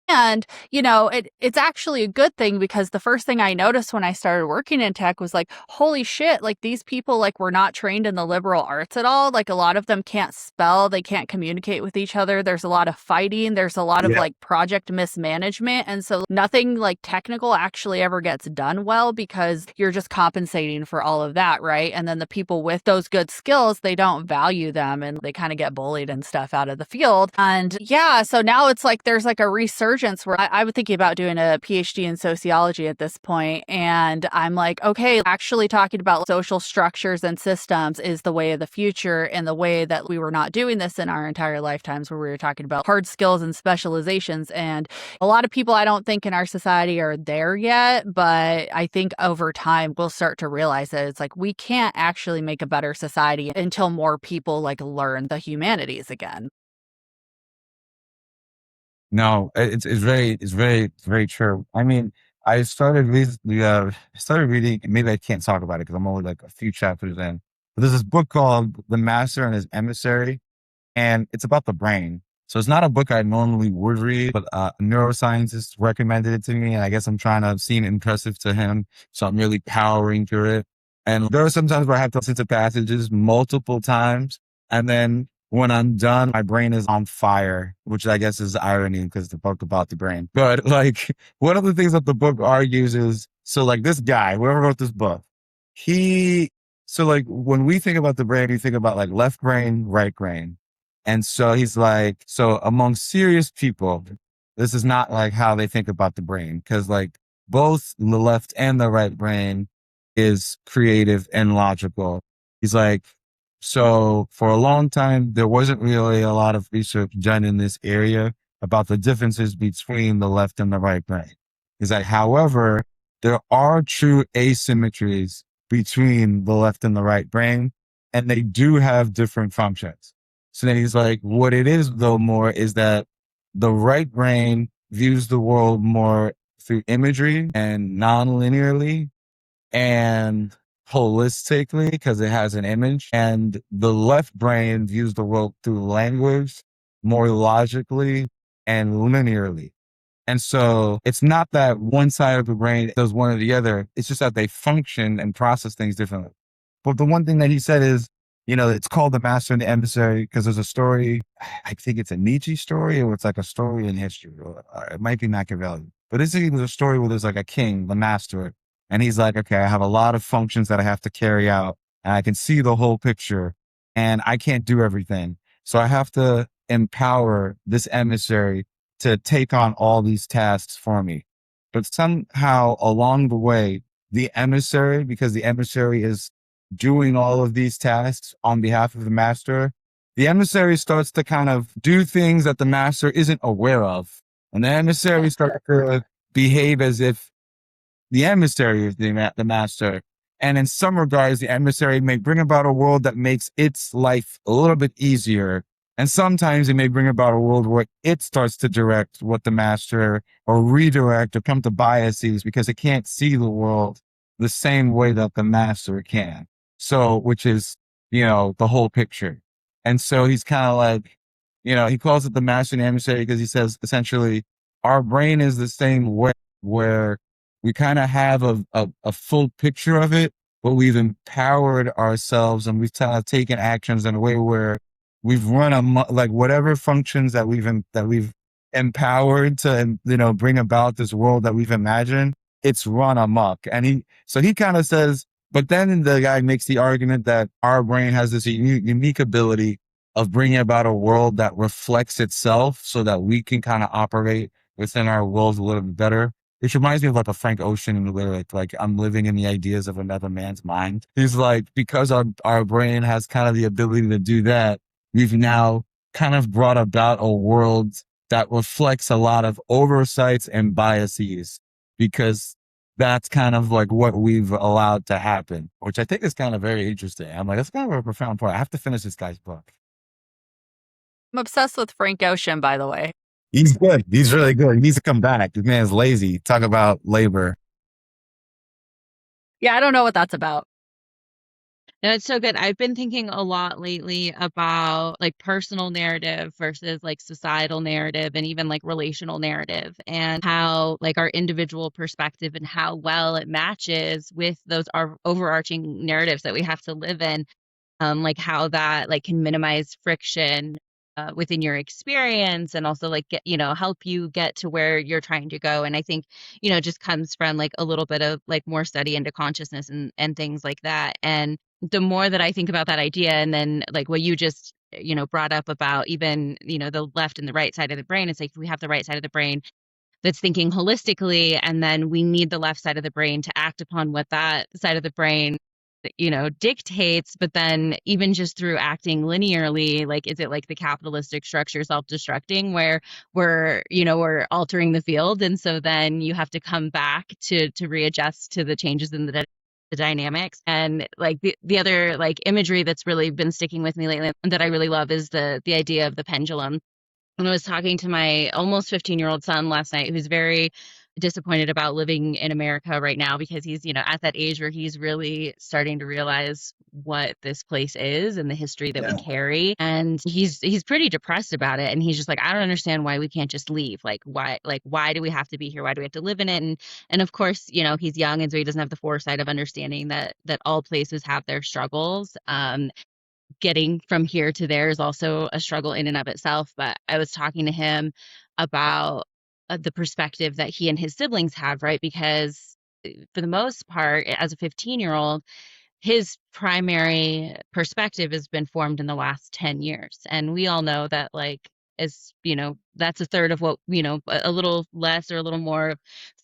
And, it's actually a good thing because the first thing I noticed when I started working in tech was like, holy shit, like these people like were not trained in the liberal arts at all. Like a lot of them can't spell, they can't communicate with each other. There's a lot of fighting, there's a lot of like project mismanagement. And so nothing like technical actually ever gets done well because you're just compensating for all of that, right? And then the people with those good skills, they don't value them and they kind of get bullied and stuff out of the field. And yeah, so now it's like there's like a resurgence where I was thinking about doing a PhD in sociology at this point, and I'm like, okay, actually talking about social structures and systems is the way of the future, and the way that we were not doing this in our entire lifetimes, where we were talking about hard skills and specializations. And a lot of people I don't think in our society are there yet, but I think over time we'll start to realize that it's like we can't actually make a better society until more people like learn the humanities again. No, it's very true. I mean, I started recently, started reading, maybe I can't talk about it because I'm only like a few chapters in, but there's this book called The Master and His Emissary, and it's about the brain. So it's not a book I normally would read, but a neuroscientist recommended it to me, and I guess I'm trying to seem impressive to him, so I'm really powering through it. And there are some times where I have to listen to passages multiple times, and then when I'm done, my brain is on fire, which I guess is irony because the book about the brain. But like one of the things that the book argues is, so like this guy, whoever wrote this book, so like when we think about the brain, we think about like left brain, right brain. And so he's like, so among serious people, this is not like how they think about the brain. Cause like both the left and the right brain is creative and logical. He's like, so for a long time, there wasn't really a lot of research done in this area about the differences between the left and the right brain. He's like, however, there are true asymmetries between the left and the right brain, and they do have different functions. So then he's like, what it is though more is that the right brain views the world more through imagery and non-linearly and holistically because it has an image. And the left brain views the world through language more logically and linearly. And so it's not that one side of the brain does one or the other. It's just that they function and process things differently. But the one thing that he said is, it's called The Master and the Emissary because there's a story, I think it's a Nietzsche story or it's like a story in history. Or it might be Machiavelli. But this is a story where there's like a king, the master, and he's like, okay, I have a lot of functions that I have to carry out and I can see the whole picture and I can't do everything. So I have to empower this emissary to take on all these tasks for me. But somehow along the way, the emissary, because the emissary is doing all of these tasks on behalf of the master, the emissary starts to kind of do things that the master isn't aware of. And the emissary starts to behave as if the emissary is the master. And in some regards, the emissary may bring about a world that makes its life a little bit easier. And sometimes it may bring about a world where it starts to direct what the master or redirect or come to biases because it can't see the world the same way that the master can. So, which is, the whole picture. And so he's kind of like, he calls it the master and the emissary because he says essentially our brain is the same way where we kind of have a full picture of it, but we've empowered ourselves and we've kind of taken actions in a way where we've run like whatever functions that we've empowered to, bring about this world that we've imagined, it's run amok. And he kind of says, but then the guy makes the argument that our brain has this unique ability of bringing about a world that reflects itself so that we can kind of operate within our world a little bit better. Which reminds me of like a Frank Ocean lyric, like I'm living in the ideas of another man's mind. He's like, because our brain has kind of the ability to do that, we've now kind of brought about a world that reflects a lot of oversights and biases, because that's kind of like what we've allowed to happen, which I think is kind of very interesting. I'm like, that's kind of a profound point. I have to finish this guy's book. I'm obsessed with Frank Ocean, by the way. He's good. He's really good. He needs to come back. This man's lazy. Talk about labor. Yeah, I don't know what that's about. No, it's so good. I've been thinking a lot lately about like personal narrative versus like societal narrative and even like relational narrative, and how like our individual perspective and how well it matches with those overarching narratives that we have to live in. Like how that like can minimize friction within your experience, and also like help you get to where you're trying to go. And I think it just comes from like a little bit of like more study into consciousness and things like that. And the more that I think about that idea, and then like what you just brought up about even the left and the right side of the brain, it's like we have the right side of the brain that's thinking holistically, and then we need the left side of the brain to act upon what that side of the brain dictates. But then even just through acting linearly, like, is it like the capitalistic structure self-destructing where we're altering the field, and so then you have to come back to readjust to the changes in the dynamics. And like the other like imagery that's really been sticking with me lately that I really love is the idea of the pendulum. And I was talking to my almost 15-year-old son last night, who's very disappointed about living in America right now, because he's, at that age where he's really starting to realize what this place is and the history that we carry. And he's pretty depressed about it. And he's just like, I don't understand why we can't just leave. Why do we have to be here? Why do we have to live in it? And of course, he's young, and so he doesn't have the foresight of understanding that all places have their struggles. Getting from here to there is also a struggle in and of itself. But I was talking to him about the perspective that he and his siblings have, right? Because for the most part, as a 15-year-old, his primary perspective has been formed in the last 10 years. And we all know that, like, as that's a third of what, a little less or a little more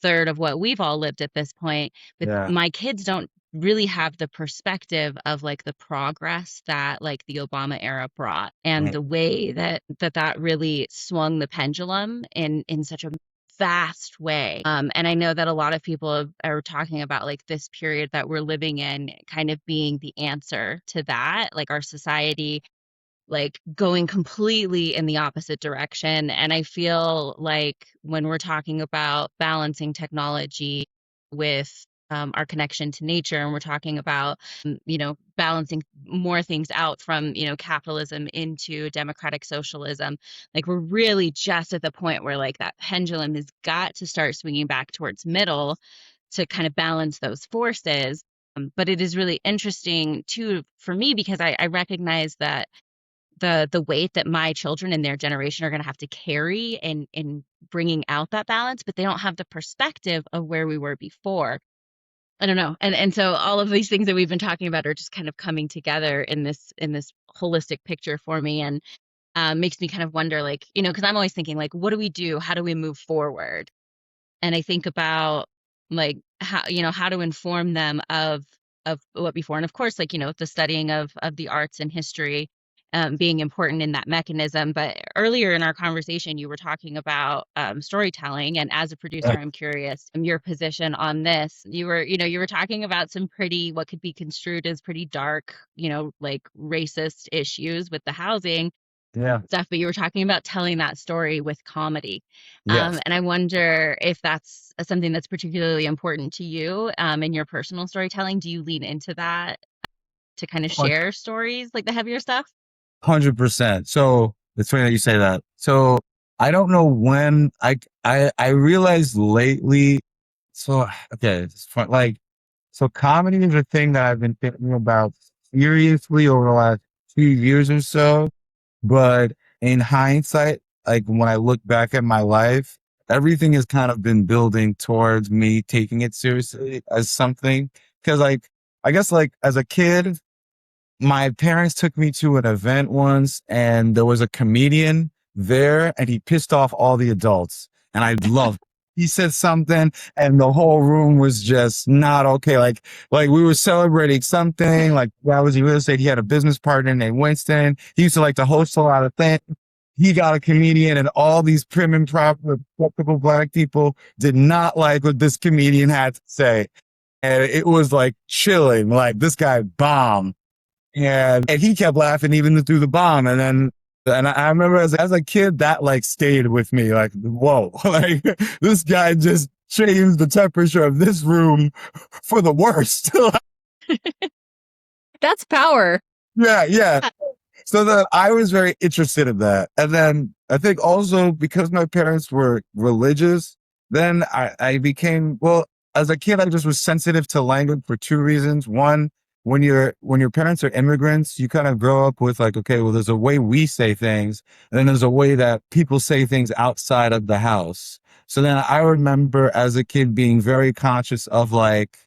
third of what we've all lived at this point. But my kids don't really have the perspective of like the progress that like the Obama era brought, and the way that really swung the pendulum in such a vast way. And I know that a lot of people are talking about like this period that we're living in kind of being the answer to that, like our society like going completely in the opposite direction. And I feel like when we're talking about balancing technology with our connection to nature, and we're talking about balancing more things out from capitalism into democratic socialism, like we're really just at the point where like that pendulum has got to start swinging back towards middle to kind of balance those forces. But it is really interesting too for me, because I recognize that the weight that my children and their generation are going to have to carry in bringing out that balance, but they don't have the perspective of where we were before. I don't know. And so all of these things that we've been talking about are just kind of coming together in this holistic picture for me, and makes me kind of wonder, like, because I'm always thinking like, what do we do? How do we move forward? And I think about like how to inform them of what before. And of course, like, the studying of the arts and history being important in that mechanism. But earlier in our conversation, you were talking about storytelling. And as a producer, I'm curious your position on this. You were talking about some pretty, what could be construed as pretty dark, like racist issues with the housing stuff, but you were talking about telling that story with comedy. And I wonder if that's something that's particularly important to you in your personal storytelling. Do you lean into that to kind of share stories, like the heavier stuff? 100%. So it's funny that you say that. So I don't know when I realized lately. So, okay, it's fun. Like, so comedy is a thing that I've been thinking about seriously over the last 2 years or so. But in hindsight, like when I look back at my life, everything has kind of been building towards me taking it seriously as something. Cause like, I guess like as a kid, my parents took me to an event once, and there was a comedian there, and he pissed off all the adults. And I loved he said something and the whole room was just not okay. Like we were celebrating something, like that was real estate. He had a business partner named Winston. He used to like to host a lot of things. He got a comedian and all these prim and proper typical Black people did not like what this comedian had to say. And it was like chilling, like this guy bombed. And he kept laughing even through the bomb. And I remember as a kid, that like stayed with me. Like, whoa, like this guy just changed the temperature of this room for the worst. That's power. Yeah. So then I was very interested in that. And then I think also because my parents were religious, then I became, well, as a kid, I just was sensitive to language for two reasons. One, when your parents are immigrants, you kind of grow up with like, okay, well, there's a way we say things, and then there's a way that people say things outside of the house. So then I remember as a kid being very conscious of like,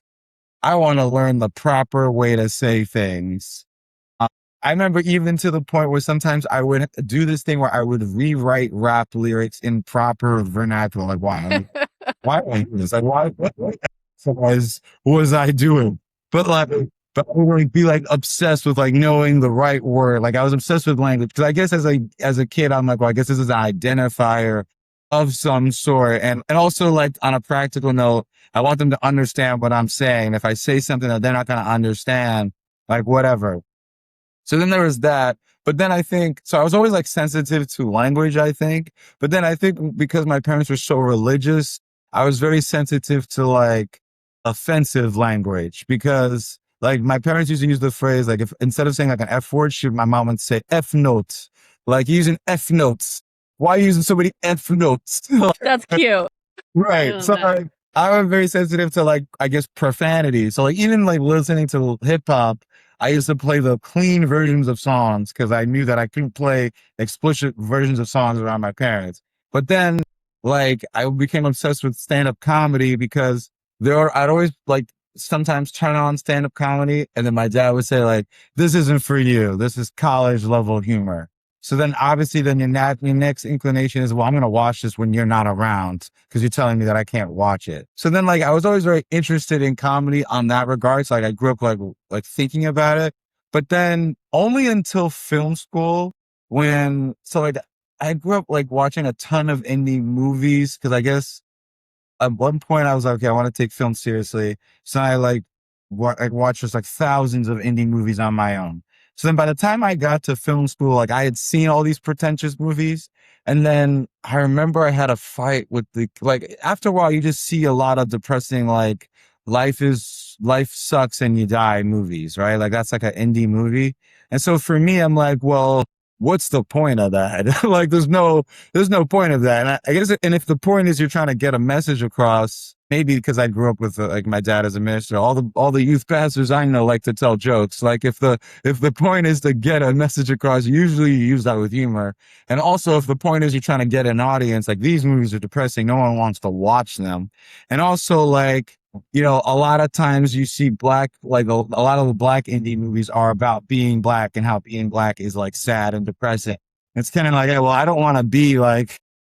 I want to learn the proper way to say things. I remember even to the point where sometimes I would do this thing where I would rewrite rap lyrics in proper vernacular. Like, why? Why would I do this? Like, what was I doing? But I would be like obsessed with like knowing the right word. Like I was obsessed with language because I guess as a kid, I'm like, well, I guess this is an identifier of some sort. And also like on a practical note, I want them to understand what I'm saying. If I say something that they're not going to understand, like whatever. So then there was that. But then I think, so I was always like sensitive to language, I think. But then I think because my parents were so religious, I was very sensitive to like offensive language because like my parents used to use the phrase, like if instead of saying like an F word, my mom would say F notes, like using F notes. Why are you using so many F notes? That's cute. Right. So like, I was very sensitive to like, I guess, profanity. So like even like listening to hip hop, I used to play the clean versions of songs because I knew that I couldn't play explicit versions of songs around my parents. But then like I became obsessed with stand-up comedy because I'd always like sometimes turn on stand-up comedy and then my dad would say like, this isn't for you. This is college level humor. So then obviously then your next inclination is, well, I'm going to watch this when you're not around because you're telling me that I can't watch it. So then like I was always very interested in comedy on that regard. So like I grew up like thinking about it, but then only until film school so I grew up like watching a ton of indie movies because I guess at one point I was like, okay, I want to take film seriously. So I watched just like thousands of indie movies on my own. So then by the time I got to film school, like I had seen all these pretentious movies. And then I remember I had a fight with like after a while, you just see a lot of depressing, like life sucks and you die movies, right? Like that's like an indie movie. And so for me, I'm like, well, what's the point of that? Like there's no point of that. And I guess, and if the point is you're trying to get a message across, maybe because I grew up with like my dad as a minister, all the youth pastors I know like to tell jokes. Like if the point is to get a message across, usually you use that with humor. And also if the point is you're trying to get an audience, like these movies are depressing, no one wants to watch them. And also like, you know, a lot of times you see black, like a lot of the black indie movies are about being black and how being black is like sad and depressing. It's kind of like, well, I don't want to be like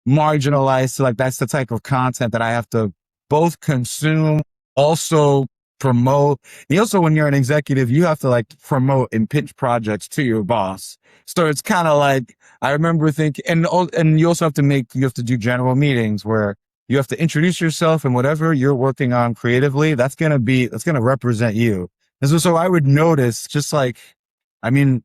marginalized. So like that's the type of content that I have to both consume, also promote. And also when you're an executive, you have to like promote and pitch projects to your boss. So it's kind of like, I remember thinking, and you also have to do general meetings where you have to introduce yourself and whatever you're working on creatively, that's going to represent you. And so I would notice just like, I mean,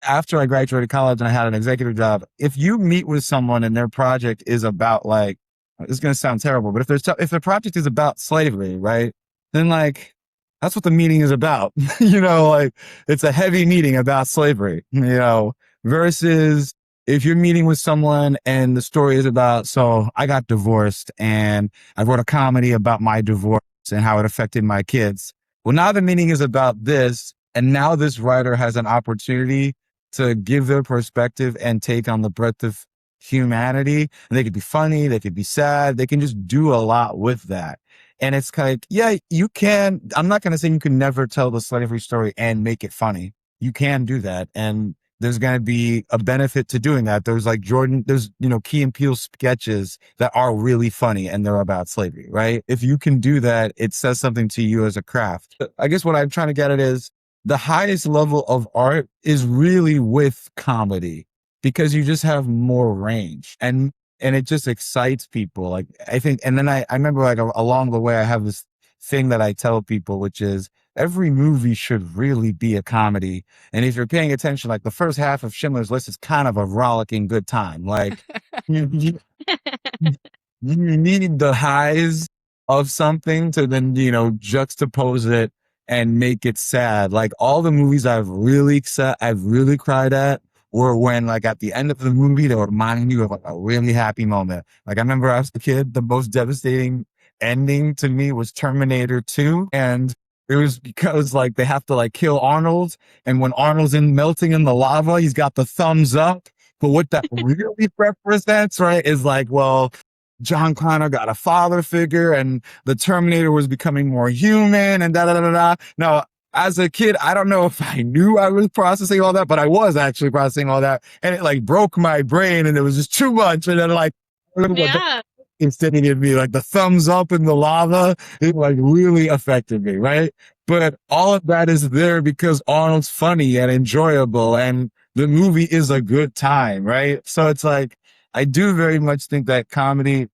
after I graduated college and I had an executive job, if you meet with someone and their project is about like, this is going to sound terrible, but if the project is about slavery, right? Then like, that's what the meeting is about. You know, like it's a heavy meeting about slavery, you know, versus if you're meeting with someone and the story is about, so I got divorced and I wrote a comedy about my divorce and how it affected my kids. Well, now the meeting is about this. And now this writer has an opportunity to give their perspective and take on the breadth of humanity. And they could be funny. They could be sad. They can just do a lot with that. And it's kind of like, yeah, you can. I'm not going to say you can never tell the slavery story and make it funny. You can do that. And there's going to be a benefit to doing that. There's Key and Peele sketches that are really funny and they're about slavery, right? If you can do that, it says something to you as a craft. I guess what I'm trying to get at is the highest level of art is really with comedy because you just have more range and it just excites people. Like I think, and then I remember like along the way, I have this thing that I tell people, which is every movie should really be a comedy. And if you're paying attention, like the first half of Schindler's List is kind of a rollicking good time. Like you need the highs of something to then, juxtapose it and make it sad. Like all the movies I've really cried at were when like at the end of the movie, they were reminding you of like a really happy moment. Like I remember as a kid, the most devastating ending to me was Terminator 2. And it was because like they have to like kill Arnold. And when Arnold's melting in the lava, he's got the thumbs up. But what that really represents, right, is like, well, John Connor got a father figure and the Terminator was becoming more human and da da da da da. Now, as a kid, I don't know if I knew I was processing all that, but I was actually processing all that. And it like broke my brain and it was just too much. And then like, Yeah. instead of giving me like the thumbs up in the lava, it like really affected me, right? But all of that is there because Arnold's funny and enjoyable and the movie is a good time, right? So it's like, I do very much think that comedy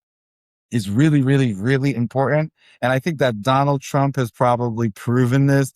is really, really, really important. And I think that Donald Trump has probably proven this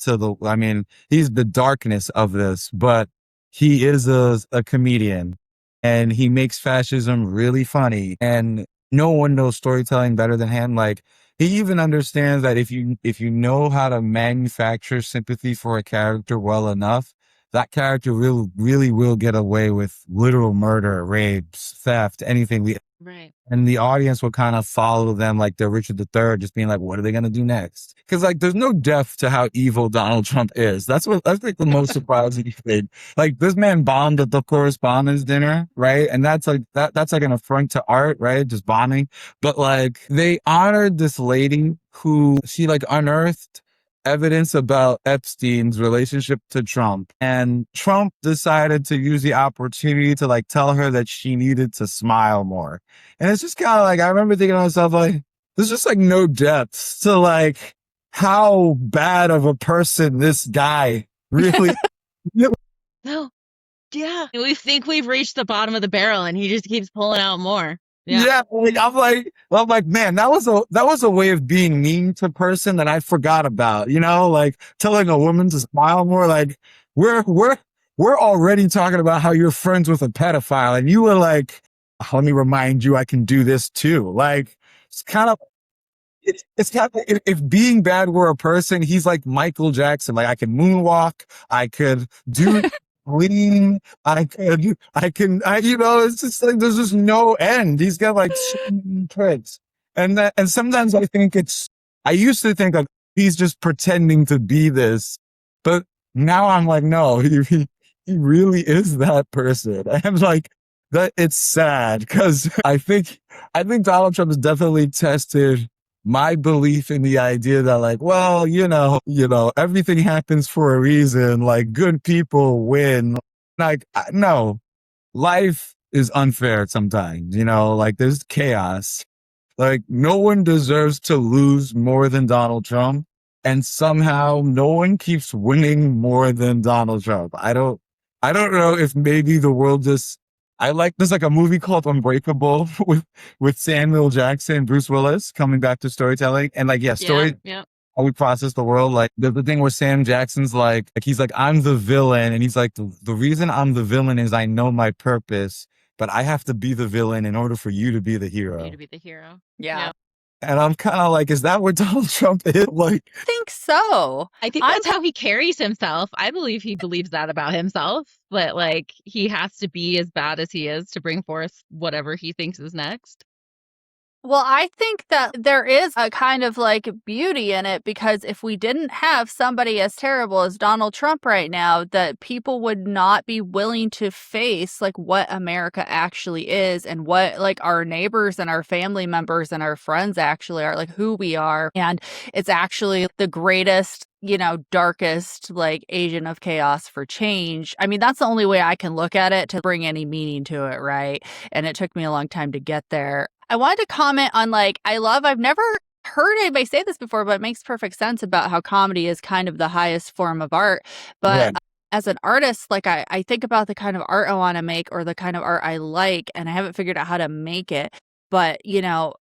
he's the darkness of this, but he is a comedian and he makes fascism really funny and no one knows storytelling better than him. Like he even understands that if you know how to manufacture sympathy for a character well enough, that character really will get away with literal murder, rapes, theft, anything. Right. And the audience will kind of follow them like they're Richard III, just being like, what are they going to do next? Because like there's no depth to how evil Donald Trump is. That's like the most surprising thing. Like this man bombed at the correspondence dinner, right? And that's like that's like an affront to art, right? Just bombing. But like they honored this lady who she like unearthed evidence about Epstein's relationship to Trump. And Trump decided to use the opportunity to like tell her that she needed to smile more. And it's just kind of like, I remember thinking to myself, like, there's just like no depth to like how bad of a person this guy really No. Yeah. We think we've reached the bottom of the barrel and he just keeps pulling out more. Yeah. Yeah, like, I'm like, man, that was a way of being mean to a person that I forgot about, like telling a woman to smile more. Like we're already talking about how you're friends with a pedophile and you were like, let me remind you, I can do this too. Like it's kind of, if being bad were a person, he's like Michael Jackson. Like I can moonwalk, I could do lean, it's just like there's just no end. He's got like so many tricks, and sometimes I used to think like he's just pretending to be this, but now I'm like, no, he really is that person. I'm like that. It's sad because I think Donald Trump has definitely tested my belief in the idea that like, well, everything happens for a reason, like good people win. Like, no, life is unfair sometimes, like there's chaos. Like no one deserves to lose more than Donald Trump. And somehow no one keeps winning more than Donald Trump. I don't know if maybe the world just, there's like a movie called Unbreakable with Samuel Jackson, Bruce Willis coming back to storytelling. And like, story, Yeah. how we process the world. Like the thing where Sam Jackson's like, he's like, I'm the villain. And he's like, the reason I'm the villain is I know my purpose, but I have to be the villain in order for you to be the hero. You to be the hero. Yeah. And I'm kind of like, is that what Donald Trump is? Like, I think so. I think that's how he carries himself. I believe he believes that about himself, but like he has to be as bad as he is to bring forth whatever he thinks is next. Well, I think that there is a kind of like beauty in it because if we didn't have somebody as terrible as Donald Trump right now, that people would not be willing to face like what America actually is and what like our neighbors and our family members and our friends actually are, like who we are. And it's actually the greatest darkest like agent of chaos for change. I mean, that's the only way I can look at it to bring any meaning to it, right? And it took me a long time to get there. I wanted to comment on I've never heard anybody say this before, but it makes perfect sense about how comedy is kind of the highest form of art. But as an artist, I think about the kind of art I want to make or the kind of art I like, and I haven't figured out how to make it. But,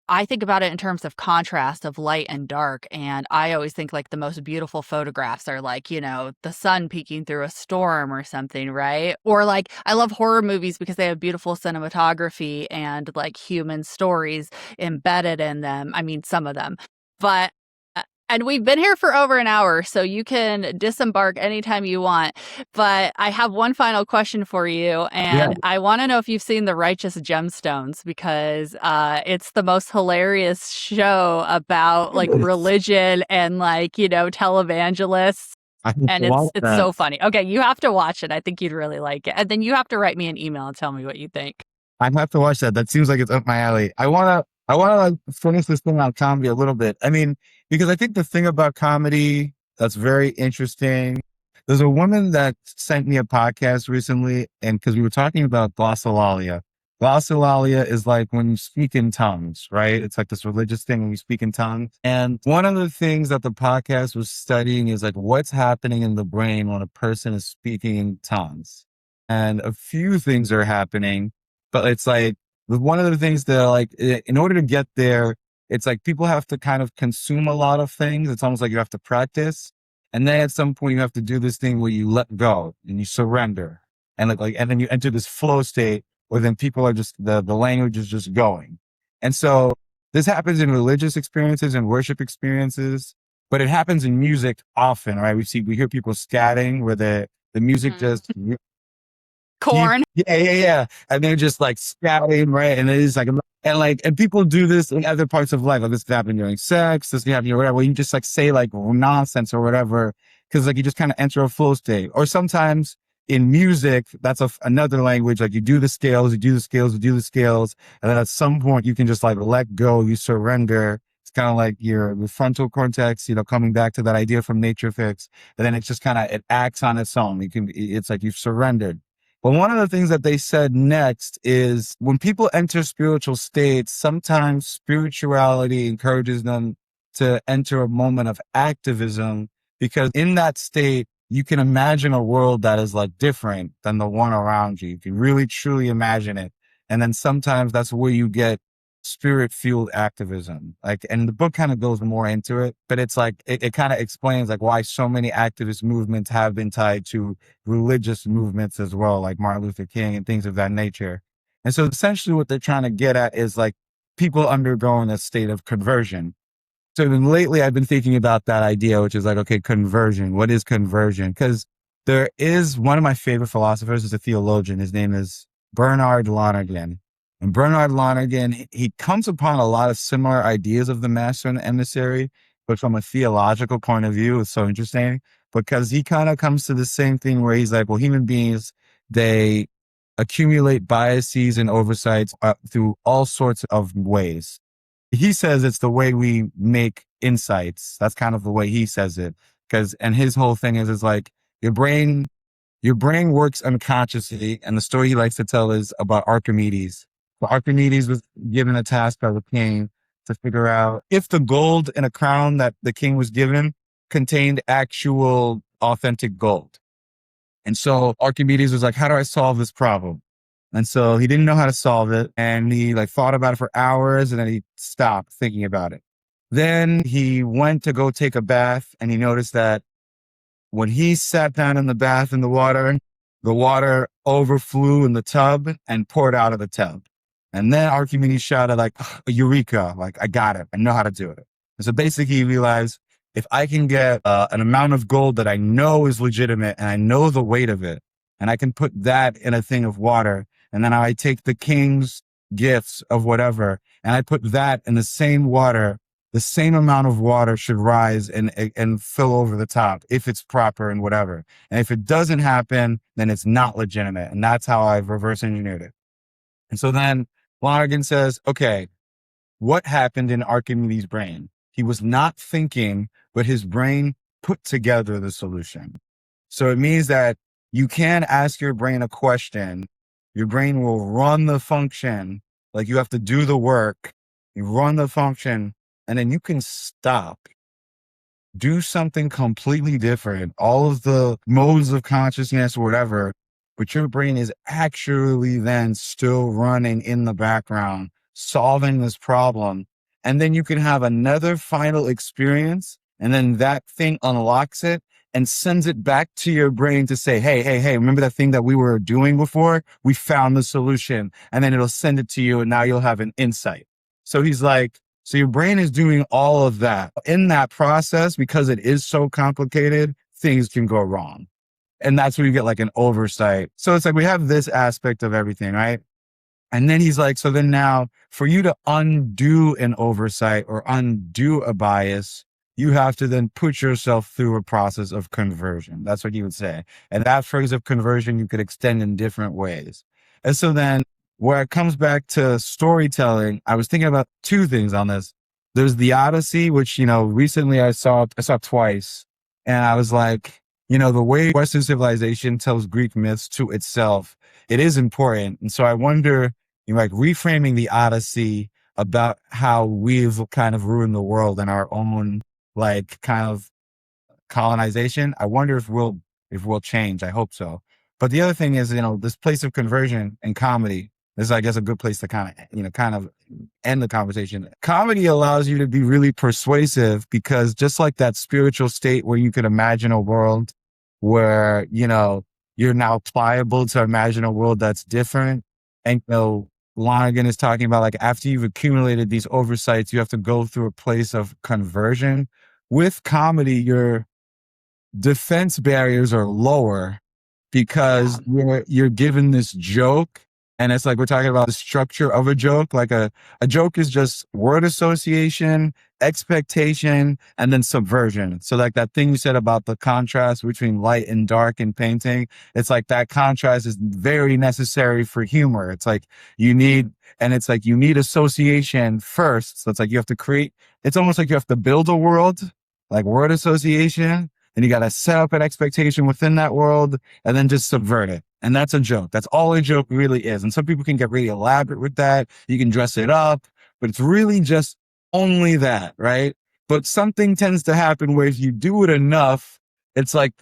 I think about it in terms of contrast of light and dark. And I always think the most beautiful photographs are the sun peeking through a storm or something, right? Or I love horror movies because they have beautiful cinematography and human stories embedded in them. I mean, some of them. But and we've been here for over an hour, so you can disembark anytime you want. But I have one final question for you, and I want to know if you've seen The Righteous Gemstones, because it's the most hilarious show about religion and televangelists. And it's so funny. Okay, you have to watch it. I think you'd really like it. And then you have to write me an email and tell me what you think. I have to watch that. That seems like it's up my alley. I want to finish this thing on comedy a little bit. I mean, because I think the thing about comedy that's very interesting, there's a woman that sent me a podcast recently, and because we were talking about glossolalia. Glossolalia is like when you speak in tongues, right? It's like this religious thing when you speak in tongues. And one of the things that the podcast was studying is what's happening in the brain when a person is speaking in tongues. And a few things are happening, but it's one of the things that in order to get there, it's people have to kind of consume a lot of things. It's almost like you have to practice. And then at some point you have to do this thing where you let go and you surrender. And and then you enter this flow state where then people are just, the language is just going. And so this happens in religious experiences and worship experiences, but it happens in music often, right? We hear people scatting where the music just Corn. Yeah. And they're just scouting, right? And it is and people do this in other parts of life. This can happen during sex, this can happen whatever, where you just say nonsense or whatever, because you just kind of enter a flow state. Or sometimes in music, that's another language. You do the scales, you do the scales, you do the scales. And then at some point you can just let go, you surrender. It's kind of like your frontal cortex, coming back to that idea from Nature Fix. And then it's just it acts on its own. It's you've surrendered. But one of the things that they said next is when people enter spiritual states, sometimes spirituality encourages them to enter a moment of activism, because in that state, you can imagine a world that is different than the one around you. You can really, truly imagine it. And then sometimes that's where you get spirit-fueled activism. And the book kind of goes more into it, but it's it kind of explains why so many activist movements have been tied to religious movements as well, like Martin Luther King and things of that nature. And so essentially what they're trying to get at is people undergoing a state of conversion. So then lately I've been thinking about that idea, which is okay, conversion. What is conversion? Because there is one of my favorite philosophers is a theologian. His name is Bernard Lonergan. And Bernard Lonergan, he comes upon a lot of similar ideas of the master and emissary, but from a theological point of view, it's so interesting because he kind of comes to the same thing where he's well, human beings, they accumulate biases and oversights through all sorts of ways. He says it's the way we make insights. That's kind of the way he says it. And his whole thing is your brain works unconsciously. And the story he likes to tell is about Archimedes. So Archimedes was given a task by the king to figure out if the gold in a crown that the king was given contained actual authentic gold. And so Archimedes was how do I solve this problem? And so he didn't know how to solve it. And he thought about it for hours, and then he stopped thinking about it. Then he went to go take a bath, and he noticed that when he sat down in the bath in the water overflew in the tub and poured out of the tub. And then Archimedes shouted Eureka, I got it. I know how to do it. And so basically he realized if I can get an amount of gold that I know is legitimate and I know the weight of it, and I can put that in a thing of water, and then I take the king's gifts of whatever, and I put that in the same water, the same amount of water should rise and fill over the top if it's proper and whatever. And if it doesn't happen, then it's not legitimate. And that's how I've reverse engineered it. And so then Lonergan says, okay, what happened in Archimedes' brain? He was not thinking, but his brain put together the solution. So it means that you can ask your brain a question. Your brain will run the function. Like you have to do the work. You run the function and then you can stop, do something completely different, all of the modes of consciousness or whatever, but your brain is actually then still running in the background, solving this problem. And then you can have another final experience, and then that thing unlocks it and sends it back to your brain to say, hey, remember that thing that we were doing before? We found the solution. And then it'll send it to you, and now you'll have an insight. So he's like, so your brain is doing all of that. In that process, because it is so complicated, things can go wrong. And that's where you get like an oversight. So it's like we have this aspect of everything, right? And then he's like, so then now for you to undo an oversight or undo a bias, you have to then put yourself through a process of conversion. That's what he would say. And that phrase of conversion, you could extend in different ways. And so then where it comes back to storytelling, I was thinking about two things on this. There's the Odyssey, which, recently I saw twice. And I was like, the way Western civilization tells Greek myths to itself, it is important. And so I wonder, like reframing the Odyssey about how we've kind of ruined the world in our own like kind of colonization. I wonder if we'll change. I hope so. But the other thing is, this place of conversion and comedy. This is, I guess, a good place to kind of end the conversation. Comedy allows you to be really persuasive because just like that spiritual state where you could imagine a world where, you're now pliable to imagine a world that's different. And, Lonergan is talking about like after you've accumulated these oversights, you have to go through a place of conversion. With comedy, your defense barriers are lower because you're given this joke. And it's like we're talking about the structure of a joke. Like a joke is just word association, expectation, and then subversion. So like that thing you said about the contrast between light and dark in painting, it's like that contrast is very necessary for humor. It's like you need association first. So it's like you have to create, it's almost like you have to build a world, like word association, and you got to set up an expectation within that world and then just subvert it. And that's a joke. That's all a joke really is. And some people can get really elaborate with that. You can dress it up, but it's really just only that, right? But something tends to happen where if you do it enough, it's like,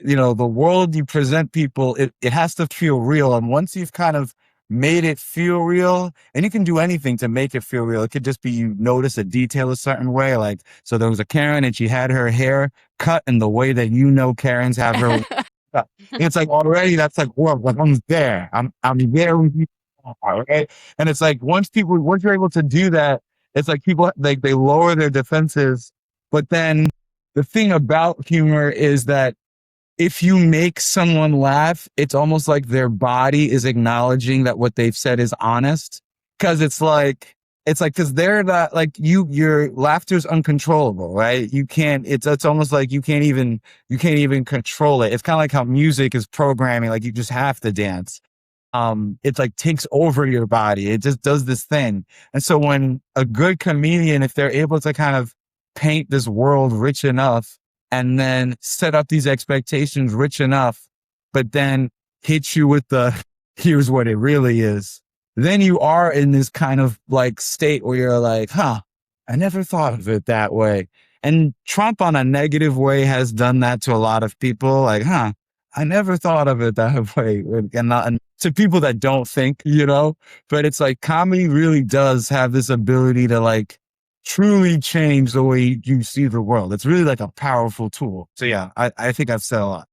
the world you present people, it has to feel real. And once you've kind of made it feel real, and you can do anything to make it feel real. It could just be you notice a detail a certain way. Like, so there was a Karen and she had her hair cut in the way that Karens have her. It's like already that's like, whoa, like I'm there. I'm there with you. Right? And it's like once you're able to do that, it's like people like they lower their defenses. But then the thing about humor is that if you make someone laugh, it's almost like their body is acknowledging that what they've said is honest. Cause because they're not like your laughter's uncontrollable, right? It's almost like you can't even control it. It's kind of like how music is programming. Like you just have to dance. It's like takes over your body. It just does this thing. And so when a good comedian, if they're able to kind of paint this world rich enough and then set up these expectations rich enough, but then hit you with the, here's what it really is. Then you are in this kind of like state where you're like, I never thought of it that way. And Trump on a negative way has done that to a lot of people. Like, I never thought of it that way. And to people that don't think, but it's like comedy really does have this ability to like truly change the way you see the world. It's really like a powerful tool. So yeah, I think I've said a lot.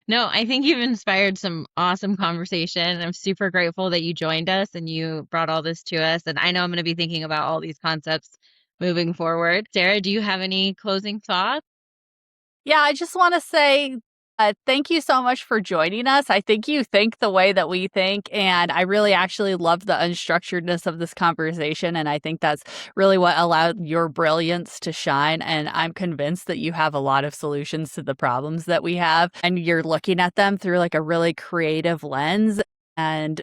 No, I think you've inspired some awesome conversation. I'm super grateful that you joined us and you brought all this to us. And I know I'm going to be thinking about all these concepts moving forward. Sarah, do you have any closing thoughts? Yeah, I just want to say thank you so much for joining us. I think you think the way that we think, and I really actually love the unstructuredness of this conversation, and I think that's really what allowed your brilliance to shine, and I'm convinced that you have a lot of solutions to the problems that we have, and you're looking at them through like a really creative lens, and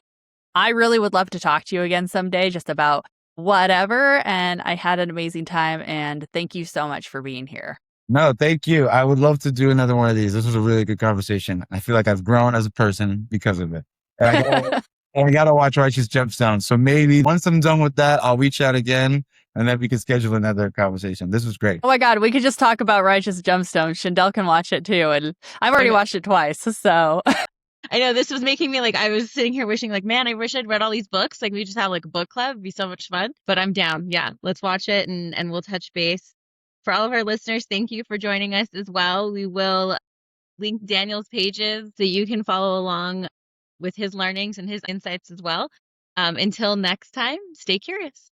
I really would love to talk to you again someday just about whatever, and I had an amazing time, and thank you so much for being here. No, thank you. I would love to do another one of these. This was a really good conversation. I feel like I've grown as a person because of it. And I gotta watch Righteous Gemstones. So maybe once I'm done with that, I'll reach out again and then we can schedule another conversation. This was great. Oh my God, we could just talk about Righteous Gemstones. Shandell can watch it too. And I've already watched it twice. So I know this was making me like, I was sitting here wishing like, man, I wish I'd read all these books. Like we just have like a book club. It'd be so much fun, but I'm down. Yeah. Let's watch it and we'll touch base. For all of our listeners, thank you for joining us as well. We will link Daniel's pages so you can follow along with his learnings and his insights as well. Until next time, stay curious.